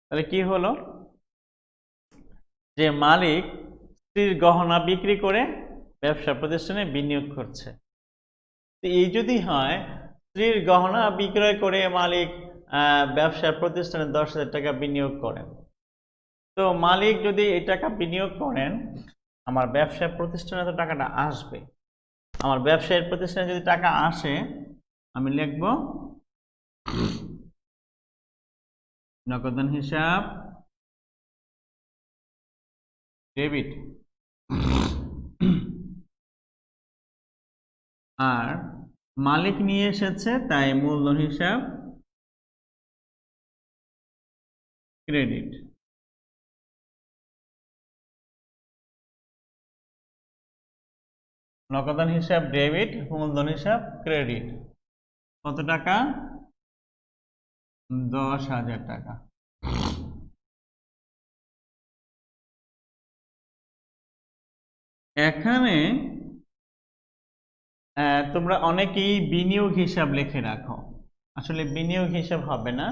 A: তাহলে কি হলো? যে মালিক স্ত্রীর গহনা বিক্রি করে ব্যবসা প্রতিষ্ঠানে বিনিয়োগ করছে। তো এই যদি হয়, স্ত্রীর গহনা বিক্রয় করে মালিক ব্যবসা প্রতিষ্ঠানে 10,000 টাকা বিনিয়োগ করেন, তো মালিক যদি এই টাকা বিনিয়োগ করেন, আমার ব্যবসা প্রতিষ্ঠানে তো টাকাটা আসবে। আমার ব্যবসায়ের প্রতিষ্ঠানে যদি টাকা আসে, আমি লিখব নগদান হিসাব ডেবিট, আর মালিক নিয়ে এসেছে তাই মূলধন হিসাব ক্রেডিট। নগদান হিসাব ডেবিট, মূলধন হিসাব ক্রেডিট। কত টাকা? 10,000 টাকা। এখানে তোমরা অনেকেই বিনিয়োগ হিসাব লিখে রাখো, আসলে বিনিয়োগ হিসাব হবে না।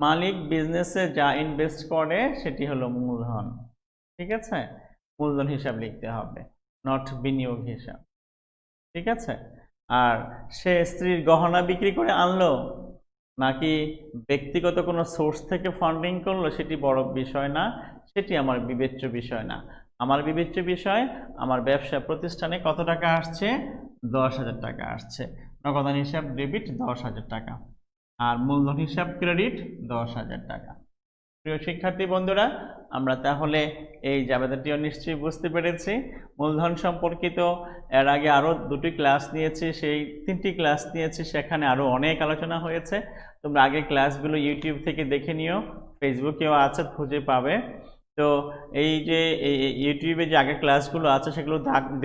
A: মালিক বিজনেসে যা ইনভেস্ট করে সেটি হলো মূলধন, ঠিক আছে? মূলধন হিসাব লিখতে হবে, নট বিনিয়োগ হিসাব, ঠিক আছে? আর সে স্ত্রীর গহনা বিক্রি করে আনলো নাকি ব্যক্তিগত কোনো সোর্স থেকে ফান্ডিং করলো, সেটি বড় বিষয় না, সেটি আমার বিবেচ্য বিষয় না। আমার বিবেচ্য বিষয় আমার ব্যবসা প্রতিষ্ঠানে কত টাকা আসছে? 10,000 টাকা আসছে। নগদান হিসাব ডেবিট 10,000 টাকা, আর মূলধন হিসাব ক্রেডিট 10,000 টাকা। প্রিয় শিক্ষার্থী বন্ধুরা, আমরা তাহলে এই জাবেদাটিও নিশ্চয়ই বুঝতে পেরেছি। মূলধন সম্পর্কিত এর আগে আরও 2টি ক্লাস নিয়েছি, সেই 3টি ক্লাস নিয়েছি, সেখানে আরও অনেক আলোচনা হয়েছে। তোমরা আগের ক্লাসগুলো ইউটিউব থেকে দেখে নিও, ফেসবুকেও আছে, খুঁজে পাবে। তো এই যে ইউটিউবে যে আগের ক্লাসগুলো আছে, সেগুলো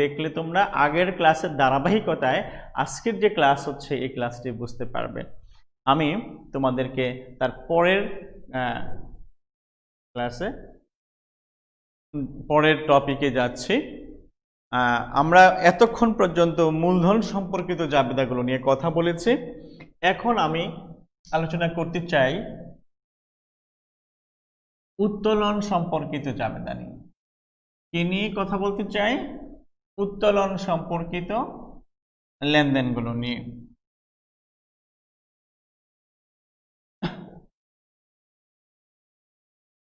A: দেখলে তোমরা আগের ক্লাসের ধারাবাহিকতায় আজকের যে ক্লাস হচ্ছে এই ক্লাসটি বুঝতে পারবে। আমি তোমাদেরকে তার পরের ক্লাসে পরের টপিকে যাচ্ছি। আমরা এতক্ষণ পর্যন্ত মূলধন সম্পর্কিত জাবেদাগুলো নিয়ে কথা বলেছি। এখন আমি আলোচনা করতে চাই উত্তোলন সম্পর্কিত জাবেদা নিয়ে। কি নিয়ে কথা বলতে চাই? উত্তোলন সম্পর্কিত লেনদেনগুলো নিয়ে।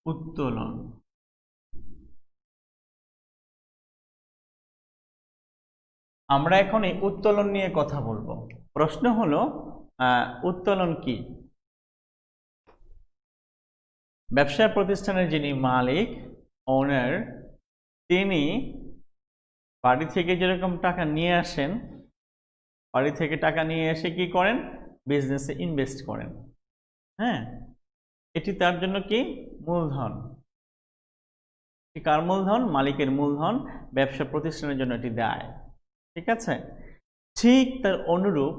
A: উত্তোলন, আমরা এখন এই উত্তোলন নিয়ে কথা বলবো। প্রশ্ন হলো উত্তোলন কি? ব্যবসা প্রতিষ্ঠানের যিনি মালিক, ওনার, তিনি বাড়ি থেকে যেরকম টাকা নিয়ে আসেন, বাড়ি থেকে টাকা নিয়ে এসে কি করেন? বিজনেসে ইনভেস্ট করেন। হ্যাঁ, এটি তার জন্য কি? মূলধন। কার মূলধন? মালিকের মূলধন। ব্যবসা প্রতিষ্ঠানের জন্য এটি দায়। ঠিক আছে? ঠিক তার অনুরূপ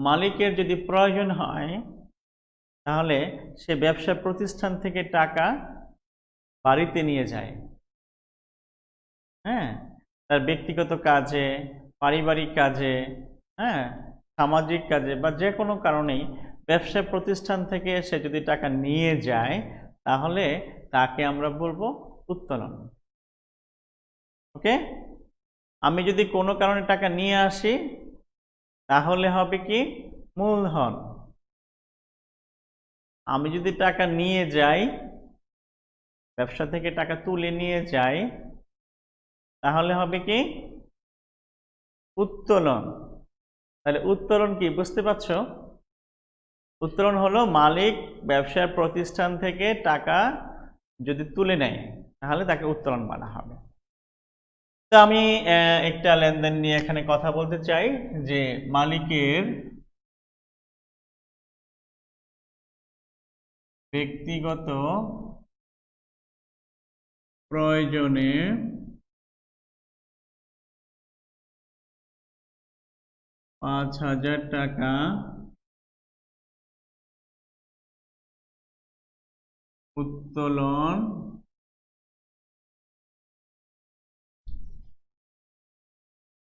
A: মালিকের যদি প্রয়োজন হয়, তাহলে সে ব্যবসা প্রতিষ্ঠান থেকে টাকা বাড়িতে নিয়ে যায়। হ্যাঁ, তার ব্যক্তিগত কাজে, পারিবারিক কাজে, হ্যাঁ, সামাজিক কাজে বা যে কোনো কারণেই ব্যবসা প্রতিষ্ঠান থেকে সে যদি টাকা নিয়ে যায়, তাহলে তাকে আমরা বলবো উত্তোলন। ওকে? আমি যদি কোনো কারণে টাকা নিয়ে আসি, তাহলে হবে কি? মূলধন। আমি যদি টাকা নিয়ে যাই, ব্যবসা থেকে টাকা তুলে নিয়ে যাই, তাহলে হবে কি? উত্তোলন। তাহলে উত্তোলন কি বুঝতে পারছো? উত্তোলন হলো মালিক ব্যবসার প্রতিষ্ঠান থেকে টাকা যদি তুলে নেয়, তাহলে তাকে উত্তোলন বলা হবে। তো আমি একটা লেনদেন নিয়ে এখানে কথা বলতে চাই, যে মালিকের ব্যক্তিগত প্রয়োজনে ৫,০০০ টাকা উত্তোলন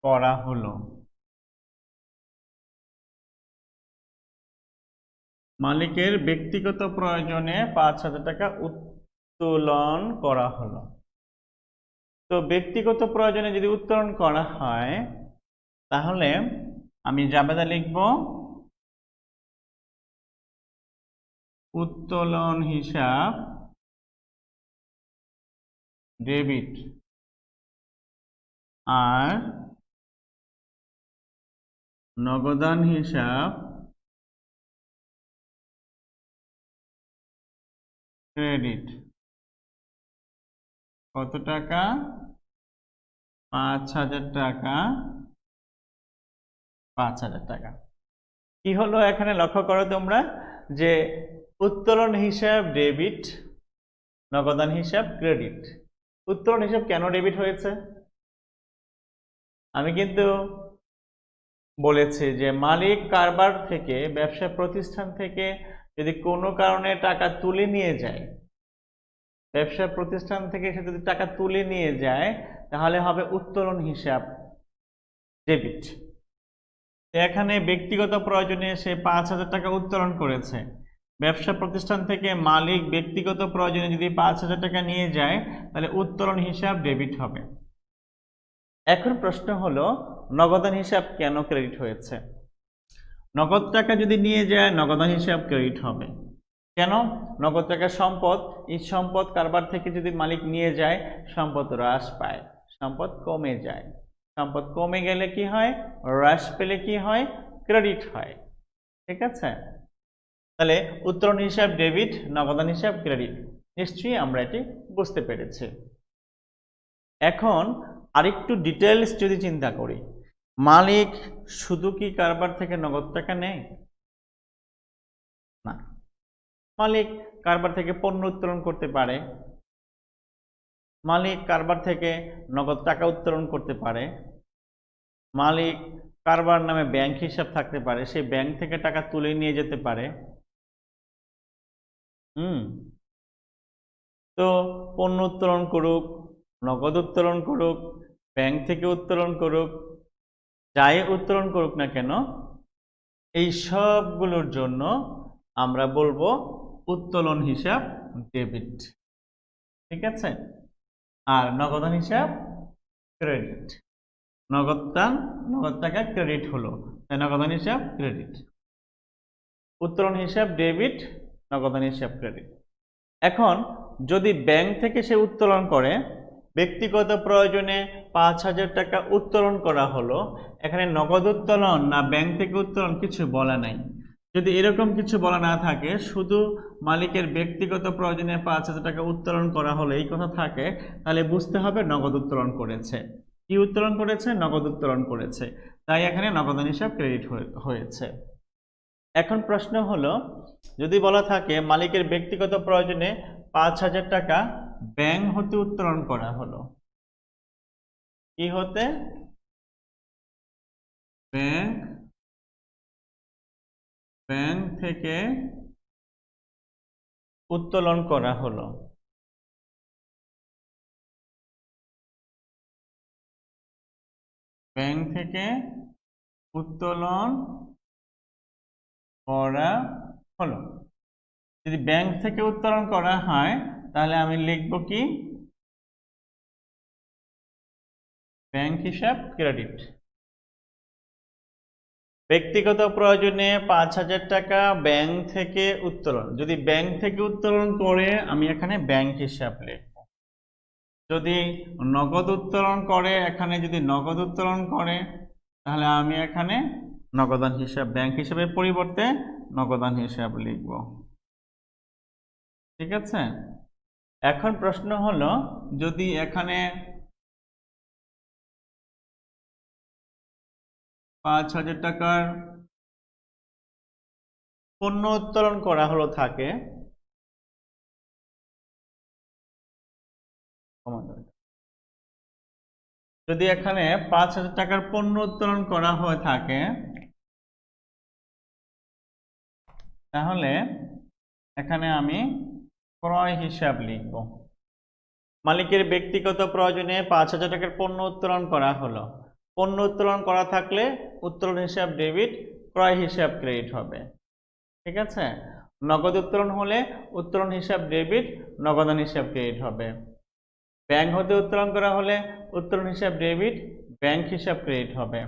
A: করা হলো। মালিকের ব্যক্তিগত প্রয়োজনে ৫,০০০ টাকা উত্তোলন করা হলো। তো ব্যক্তিগত প্রয়োজনে যদি উত্তোলন করা হয়, তাহলে আমি জাবেদা লিখব উত্তোলন হিসাব ডেবিট, আর নগদান হিসাব ক্রেডিট। কত টাকা? ৫,০০০ টাকা। ৫,০০০ টাকা। কি হলো এখানে লক্ষ্য করো তোমরা, যে উত্তোলন হিসাব ডেবিট, নগদান হিসাব ক্রেডিট। উত্তোলন হিসাব কেন ডেবিট হয়েছে? আমি কিন্তু বলেছি যে মালিক কারবার থেকে, ব্যবসা প্রতিষ্ঠান থেকে যদি কোনো কারণে টাকা তুলে নিয়ে যায়, ব্যবসা প্রতিষ্ঠান থেকে সে যদি টাকা তুলে নিয়ে যায়, তাহলে হবে উত্তোলন হিসাব ডেবিট। এখানে ব্যক্তিগত প্রয়োজনে সে ৫,০০০ টাকা উত্তোলন করেছে। ব্যবসা প্রতিষ্ঠান থেকে মালিক ব্যক্তিগত প্রয়োজনে যদি ৫,০০০ টাকা নিয়ে যায়, তাহলে উত্তোলন হিসাব ডেবিট হবে। এখন প্রশ্ন হলো, নগদান হিসাব কেন ক্রেডিট হয়েছে? নগদ টাকা যদি নিয়ে যায়, নগদান হিসাব ক্রেডিট হবে। কেন? নগদ টাকা সম্পদ, এই সম্পদ কারবার থেকে যদি মালিক নিয়ে যায়, সম্পদ হ্রাস পায়, সম্পদ কমে যায়। সম্পদ কমে গেলে কি হয়? হ্রাস পেলে কি হয়? ক্রেডিট হয়। ঠিক আছে? তাহলে উত্তোলন হিসাব ডেবিট, নগদান হিসাব ক্রেডিট। নিশ্চয়ই আমরা এটি বুঝতে পেরেছি। এখন আরেকটু ডিটেলস যদি চিন্তা করি, মালিক শুধু কি কারবার থেকে নগদ টাকা নেয়? না, মালিক কারবার থেকে পণ্য উত্তোলন করতে পারে, মালিক কারবার থেকে নগদ টাকা উত্তোলন করতে পারে, মালিক কারবার নামে ব্যাংক হিসাব থাকতে পারে, সেই ব্যাংক থেকে টাকা তুলে নিয়ে যেতে পারে, হুম। তো পণ্য উত্তোলন করুক, নগদ উত্তোলন করুক, ব্যাংক থেকে উত্তোলন করুক, যাই উত্তোলন করুক না কেন, এই সবগুলোর জন্য আমরা বলবো উত্তোলন হিসাব ডেবিট। ঠিক আছে? আর নগদান হিসাব ক্রেডিট। নগদ টাকা ক্রেডিট হলো, তাই নগদান হিসাব ক্রেডিট। উত্তোলন হিসাব ডেবিট, নগদান হিসাব ক্রেডিট। এখন যদি ব্যাংক থেকে সে উত্তোলন করে, ব্যক্তিগত প্রয়োজনে 5,000 টাকা উত্তোলন করা হলো, এখানে নগদ উত্তোলন না ব্যাংক থেকে উত্তোলন কিছু বলা নাই। যদি এরকম কিছু বলা না থাকে, শুধু মালিকের ব্যক্তিগত প্রয়োজনে 5,000 টাকা উত্তোলন করা হলো এই কথা থাকে, তাহলে বুঝতে হবে নগদ উত্তোলন করেছে। কি উত্তোলন করেছে? নগদ উত্তোলন করেছে, তাই এখানে নগদান হিসাব ক্রেডিট হয়েছে। এখন প্রশ্ন হলো, যদি বলা থাকে মালিকের ব্যক্তিগত প্রয়োজনে 5,000 টাকা ব্যাংক হতে উত্তোলন করা হলো, কি হতে? ব্যাংক থেকে উত্তোলন করা হলো। ব্যাংক থেকে উত্তোলন করা হলো। যদি ব্যাংক থেকে উত্তোলন করা হয় তাহলে আমি লিখব কি? ব্যাংক হিসাব ক্রেডিট। ব্যক্তিগত প্রয়োজনে 5,000 টাকা ব্যাংক থেকে উত্তোলন, যদি ব্যাংক থেকে উত্তোলন করে আমি এখানে ব্যাংক হিসাব লিখব। যদি নগদ উত্তোলন করে, এখানে যদি নগদ উত্তোলন করে তাহলে আমি এখানে নগদান হিসাব, ব্যাংক হিসাবের পরিবর্তে নগদান হিসাব লিখব। ঠিক আছে? এখন প্রশ্ন হলো, যদি এখানে 5,000 টাকার পণ্য উত্তোলন করা হলো থাকে, যদি এখানে 5,000 টাকার পণ্য উত্তোলন করা হয়ে থাকে, তাহলে এখানে আমি ক্রয় হিসাব লিখব। মালিকের ব্যক্তিগত প্রয়োজনে 5,000 টাকার পণ্য উত্তোলন করা হলো। পণ্য উত্তোলন করা থাকলে উত্তোলন হিসাব ডেবিট, ক্রয় হিসাব ক্রেডিট হবে। ঠিক আছে? নগদ উত্তোলন হলে উত্তোলন হিসাব ডেবিট, নগদান হিসাব ক্রেডিট হবে। ব্যাংক হতে উত্তোলন করা হলে উত্তোলন হিসাব ডেবিট, ব্যাংক হিসাব ক্রেডিট হবে।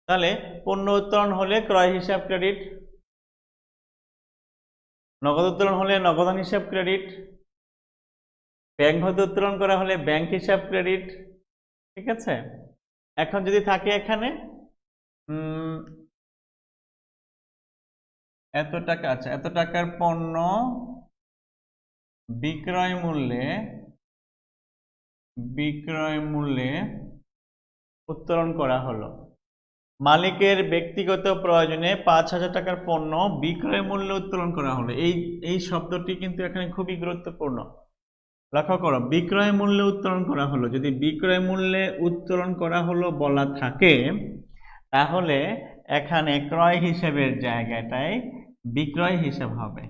A: তাহলে পণ্য উত্তোলন হলে ক্রয় হিসাব ক্রেডিট, নগদ উত্তোলন হলে নগদান হিসাব ক্রেডিট, ব্যাংক হতে উত্তোলন করা হলে ব্যাংক হিসাব ক্রেডিট। ঠিক আছে? এখন যদি থাকে এখানে এত টাকা, আচ্ছা, এত টাকার পণ্য বিক্রয় মূল্যে উত্তোলন করা হলো। মালিকের ব্যক্তিগত প্রয়োজনে 5,000 টাকার পণ্য বিক্রয় মূল্যে উত্তোলন করা হলো। এই শব্দটি কিন্তু এখানে খুবই গুরুত্বপূর্ণ। লক্ষ্য করো, বিক্রয় মূল্যে উত্তোলন করা হলো। যদি বিক্রয় মূল্যে উত্তোলন করা হলো বলা থাকে, তাহলে এখানে ক্রয় হিসাবের জায়গাটায় বিক্রয় হিসাব হবে।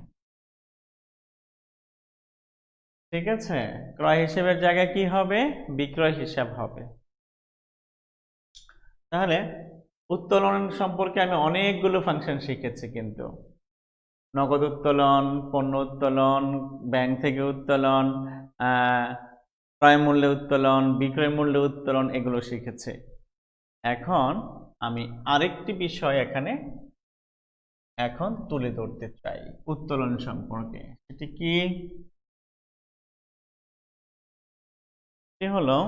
A: ঠিক আছে? ক্রয় হিসাবের জায়গায় কি হবে? বিক্রয় হিসাব হবে। তাহলে উত্তোলন সম্পর্কে আমি অনেকগুলো ফাংশন শিখেছি, কিন্তু নগদ উত্তোলন, পণ্য উত্তোলন, ব্যাংক থেকে উত্তোলন, ক্রয় মূল্যে উত্তোলন, বিক্রয় মূল্যে উত্তোলন, এগুলো শিখেছি। এখন আমি আরেকটি বিষয় এখানে তুলে ধরতে চাই উত্তোলন সম্পর্কে। সেটি কি? হলো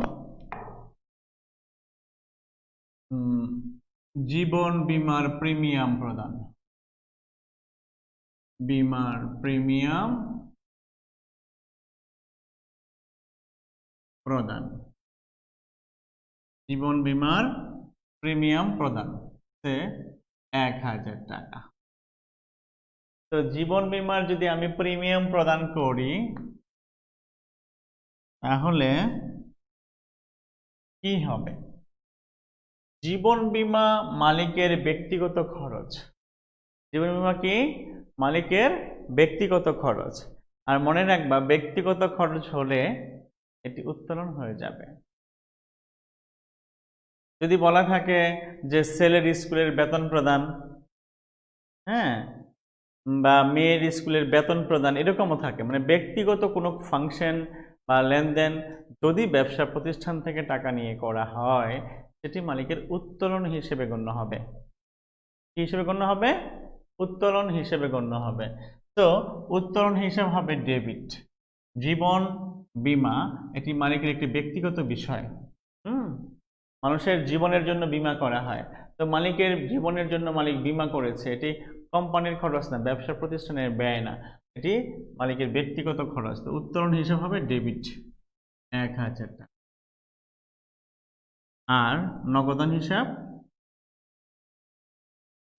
A: জীবন বীমার প্রিমিয়াম প্রদান। বীমার প্রিমিয়াম প্রদান, জীবন বীমার প্রিমিয়াম প্রদান 1,000 টাকা। তো জীবন বীমার যদি আমি প্রিমিয়াম প্রদান করি তাহলে কি হবে? জীবন বীমা মালিকের ব্যক্তিগত খরচ, জীবন বীমা কি? মালিকের ব্যক্তিগত খরচ। আর মনে রাখবা ব্যক্তিগত খরচ হলে এটি উত্তোলন হয়ে যাবে। যদি বলা থাকে যে ছেলের স্কুলের বেতন প্রদান, হ্যাঁ, বা মেয়ের স্কুলের বেতন প্রদান, এরকমও থাকে, মানে ব্যক্তিগত কোনো ফাংশন বা লেনদেন যদি ব্যবসা প্রতিষ্ঠান থেকে টাকা নিয়ে করা হয় সেটি মালিকের উত্তোলন হিসেবে গণ্য হবে। কি হিসেবে গণ্য হবে? উত্তোলন হিসেবে গণ্য হবে। তো উত্তোলন হিসাব হবে ডেবিট। জীবন বীমা এটি মালিকের একটি ব্যক্তিগত বিষয়। মানুষের জীবনের জন্য বীমা করা হয়, তো মালিকের জীবনের জন্য মালিক বীমা করেছে, এটি কোম্পানির খরচ না, ব্যবসা প্রতিষ্ঠানের ব্যয় না, এটি মালিকের ব্যক্তিগত খরচ। তো উত্তোলন হিসাব হবে ডেবিট 1000 টাকা। আর নগদান হিসাব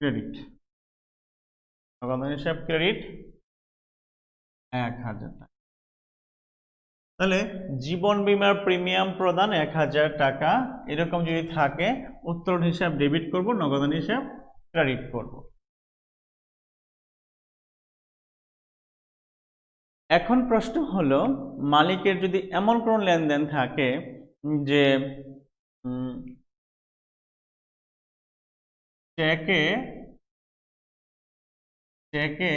A: ক্রেডিট। নগদান হিসাব ক্রেডিট 1000 টাকা। তাহলে জীবন বীমার প্রিমিয়াম প্রদান 1000 টাকা, এরকম যদি থাকে উত্তোলন হিসাব ডেবিট করব, নগদান হিসাব ক্রেডিট করব। এখন প্রশ্ন হলো, মালিকের যদি এমন কোনো লেনদেন থাকে যে চেকে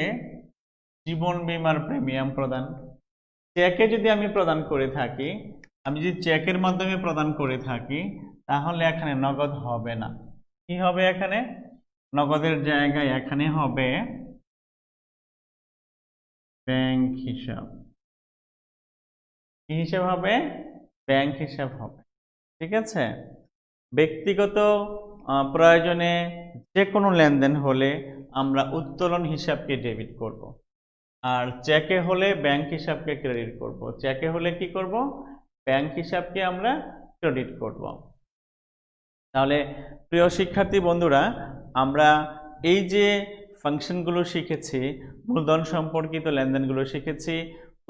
A: জীবন বীমার প্রিমিয়াম প্রদান, চেকে যদি আমি প্রদান করে থাকি, আমি যদি চেকের মাধ্যমে প্রদান করে থাকি তাহলে এখানে নগদ হবে না। কি হবে? এখানে নগদের জায়গায় এখানে হবে ব্যাংক হিসাব। কি হিসাব হবে? ব্যাংক হিসাব হবে। ঠিক আছে? ব্যক্তিগত প্রয়োজনে যে কোনো লেনদেন হলে আমরা উত্তোলন হিসাবকে ডেবিট করব, আর চেকে হলে ব্যাংক হিসাবকে ক্রেডিট করব। চেকে হলে কি করব? ব্যাংক হিসাবকে আমরা ক্রেডিট করব। তাহলে প্রিয় শিক্ষার্থী বন্ধুরা, আমরা এই যে ফাংশনগুলো শিখেছি, মূলধন সম্পর্কিত লেনদেনগুলো শিখেছি,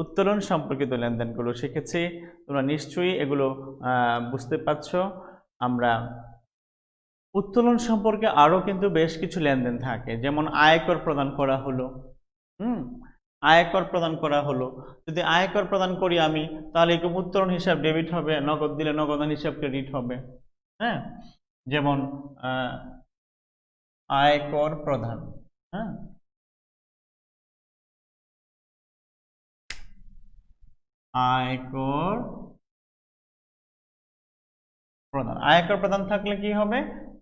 A: উত্তোলন সম্পর্কিত লেনদেনগুলো শিখেছি, তোমরা নিশ্চয়ই এগুলো বুঝতে পারছো। আমরা উত্তোলন সম্পর্কে আরও কিন্তু বেশ কিছু লেনদেন থাকে, যেমন আয়কর প্রদান করা হলো। আয়কর প্রদান করা হলো, যদি আয়কর প্রদান করি আমি, তাহলে উত্তোলন হিসাব ডেবিট হবে, নগদ দিলে নগদান হিসাব ক্রেডিট হবে। হ্যাঁ, যেমন আয়কর প্রদান, হ্যাঁ, আয়কর প্রদান, আয়কর প্রদান থাকলে কি হবে?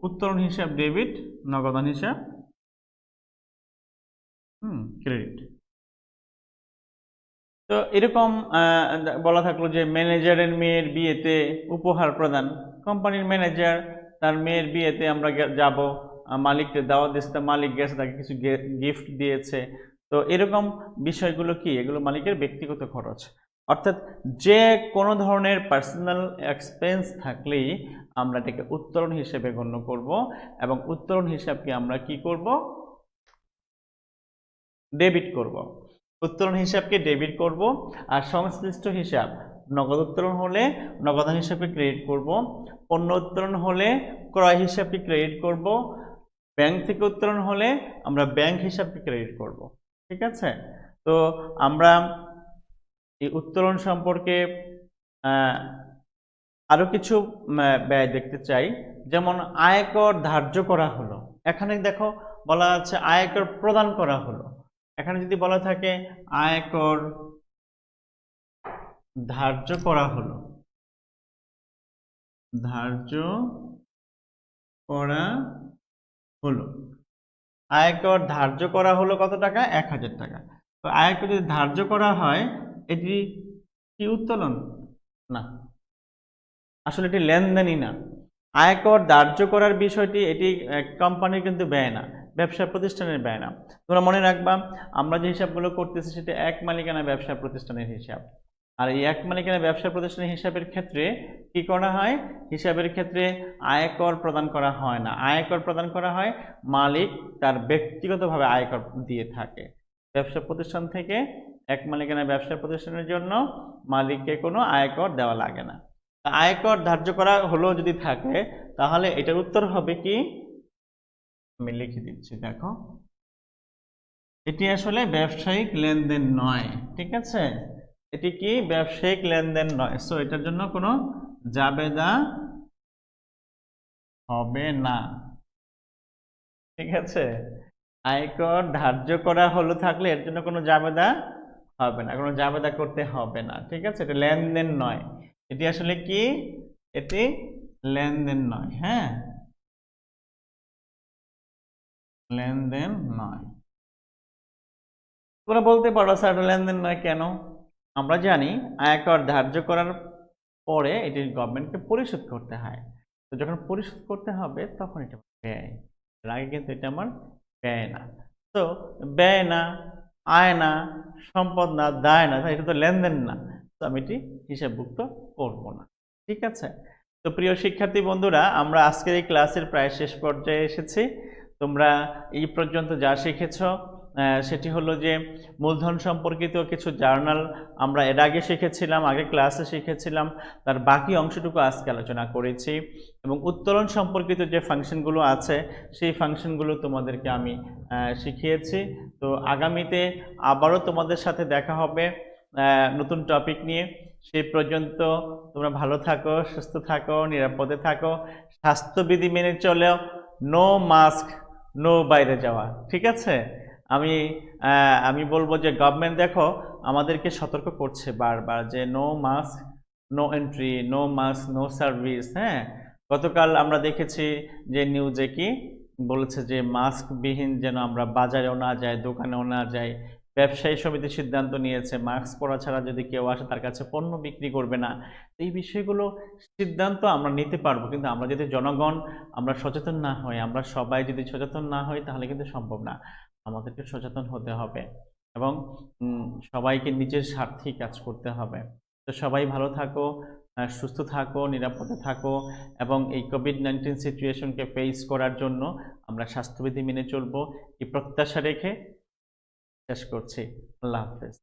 A: উত্তোলন হিসাব ডেবিট, নগদান হিসাব ক্রেডিট। তো এরকম বলা থাকলো যে ম্যানেজারের মেয়ের বিয়েতে উপহার প্রদান, কোম্পানির ম্যানেজার তার মেয়ের বিয়েতে আমরা যাব, মালিককে দাওয়াত দিচ্ছে, মালিক গেছে, তাকে কিছু গিফট দিয়েছে। তো এরকম বিষয়গুলো কি? এগুলো মালিকের ব্যক্তিগত খরচ। অর্থাৎ যে কোনো ধরনের পার্সোনাল এক্সপেন্স থাকলেই আমরা এটাকে উত্তোলন হিসেবে গণ্য করব, এবং উত্তোলন হিসাবকে আমরা কি করব? ডেবিট করব। উত্তোলন হিসাবকে ডেবিট করব, আর সংশ্লিষ্ট হিসাব নগদ উত্তোলন হলে নগদান হিসাবকে ক্রেডিট করব, পণ্য উত্তোলন হলে ক্রয় হিসাবকে ক্রেডিট করব, ব্যাংক থেকে উত্তোলন হলে আমরা ব্যাংক হিসাবকে ক্রেডিট করব। ঠিক আছে? তো আমরা এই উত্তোলন সম্পর্কে আরো কিছু ব্যয় দেখতে চাই, যেমন আয়কর ধার্য করা হলো। এখানে দেখো বলা আছে আয়কর প্রদান করা হলো। এখানে যদি বলা থাকে আয়কর ধার্য করা হলো, ধার্য করা হলো, আয়কর ধার্য করা হলো কত টাকা? 1000 টাকা। তো আয়কর যদি ধার্য করা হয়, এটি কি উত্তোলন? না, আসলে এটি লেনদেনই না। আয়কর ধার্য করার বিষয়টি এটি কোম্পানির কিন্তু ব্যয় না, ব্যবসা প্রতিষ্ঠানের ব্যয় না। তোমরা মনে রাখবা, আমরা যে হিসাবগুলো করতেছি সেটা এক মালিকানা ব্যবসা প্রতিষ্ঠানের হিসাব। আর এই এক মালিকানা ব্যবসা প্রতিষ্ঠানের হিসাবের ক্ষেত্রে কি করা হয়? হিসাবের ক্ষেত্রে আয়কর প্রদান করা হয় না, আয়কর প্রদান করা হয় মালিক তার ব্যক্তিগতভাবে আয়কর দিয়ে থাকে। ব্যবসা প্রতিষ্ঠান থেকে এক মালিকানা ব্যবসা প্রতিষ্ঠানের জন্য মালিককে কোনো আয়কর দেওয়া লাগে না। আয়কর ধার্য করা হলো যদি থাকে, তাহলে এটার উত্তর হবে কি? আমি লিখে দিচ্ছি, দেখো এটি আসলে ব্যবসায়িক লেনদেন নয়, ঠিক আছে, এটি কি ব্যবসায়িক লেনদেন নয়। সো এটার জন্য কোনো জাবেদা হবে না, ঠিক আছে। আয়কর ধার্য করা হলো থাকলে এর জন্য কোনো জাবেদা হবে না, কোনো জাবেদা করতে হবে না, ঠিক আছে। এটা লেনদেন নয়, এটি আসলে কি, এটি লেনদেন নয়, হ্যাঁ, লেনদেন নয়। তোমরা বলতে পারো স্যার এটা লেনদেন নয় কেন? আমরা জানি আয়কর ধার্য করার পরে এটি গভর্নমেন্টকে পরিশোধ করতে হয়। তো যখন পরিশোধ করতে হবে তখন এটা ব্যয়, এর আগে কিন্তু এটা আমার ব্যয় না। তো ব্যয় না, আয় না, সম্পদ না, দায় না, এটা তো লেনদেন না, তো আমি এটি হিসাবভুক্ত করব না, ঠিক আছে। তো প্রিয় শিক্ষার্থী বন্ধুরা, আমরা আজকের এই ক্লাসের প্রায় শেষ পর্যায়ে এসেছি। তোমরা এই পর্যন্ত যা শিখেছ সেটি হলো যে মূলধন সম্পর্কিত কিছু জার্নাল আমরা এর আগে শিখেছিলাম, আগে ক্লাসে শিখেছিলাম, তার বাকি অংশটুকু আজকে আলোচনা করেছি। এবং উত্তোলন সম্পর্কিত যে ফাংশনগুলো আছে সেই ফাংশনগুলো তোমাদেরকে আমি শিখিয়েছি। তো আগামীতে আবারও তোমাদের সাথে দেখা হবে নতুন টপিক নিয়ে। সেই পর্যন্ত তোমরা ভালো থাকো, সুস্থ থাকো, নিরাপদে থাকো, স্বাস্থ্যবিধি মেনে চলেও, নো মাস্ক, নো বাইরে যাওয়া, ঠিক আছে। আমি আমি বলবো যে গভর্নমেন্ট দেখো আমাদেরকে সতর্ক করছে বারবার যে no mask no entry, no mask no service. হ্যাঁ, গতকাল আমরা দেখেছি যে নিউজে কি বলেছে যে মাস্কবিহীন যেন আমরা বাজারেও না যাই, দোকানেও না যাই। ব্যবসায়ী সমিতি সিদ্ধান্ত নিয়েছে মাস্ক পরা ছাড়া যদি কেউ আসে তার কাছে পণ্য বিক্রি করবে না। এই বিষয়গুলো সিদ্ধান্ত আমরা নিতে পারবো, কিন্তু আমরা যদি জনগণ আমরা সচেতন না হই, আমরা সবাই যদি সচেতন না হই তাহলে কিন্তু সম্ভব না। আমাদেরকে সচেতন হতে হবে এবং সবাইকে নিজের স্বার্থেই কাজ করতে হবে। তো সবাই ভালো থাকো, সুস্থ থাকো, নিরাপদে থাকো এবং এই কোভিড-19 সিচুয়েশনকে ফেস করার জন্য আমরা স্বাস্থ্যবিধি মেনে চলবো এই প্রত্যাশা রেখে শেষ করছি। আল্লাহ হাফেজ।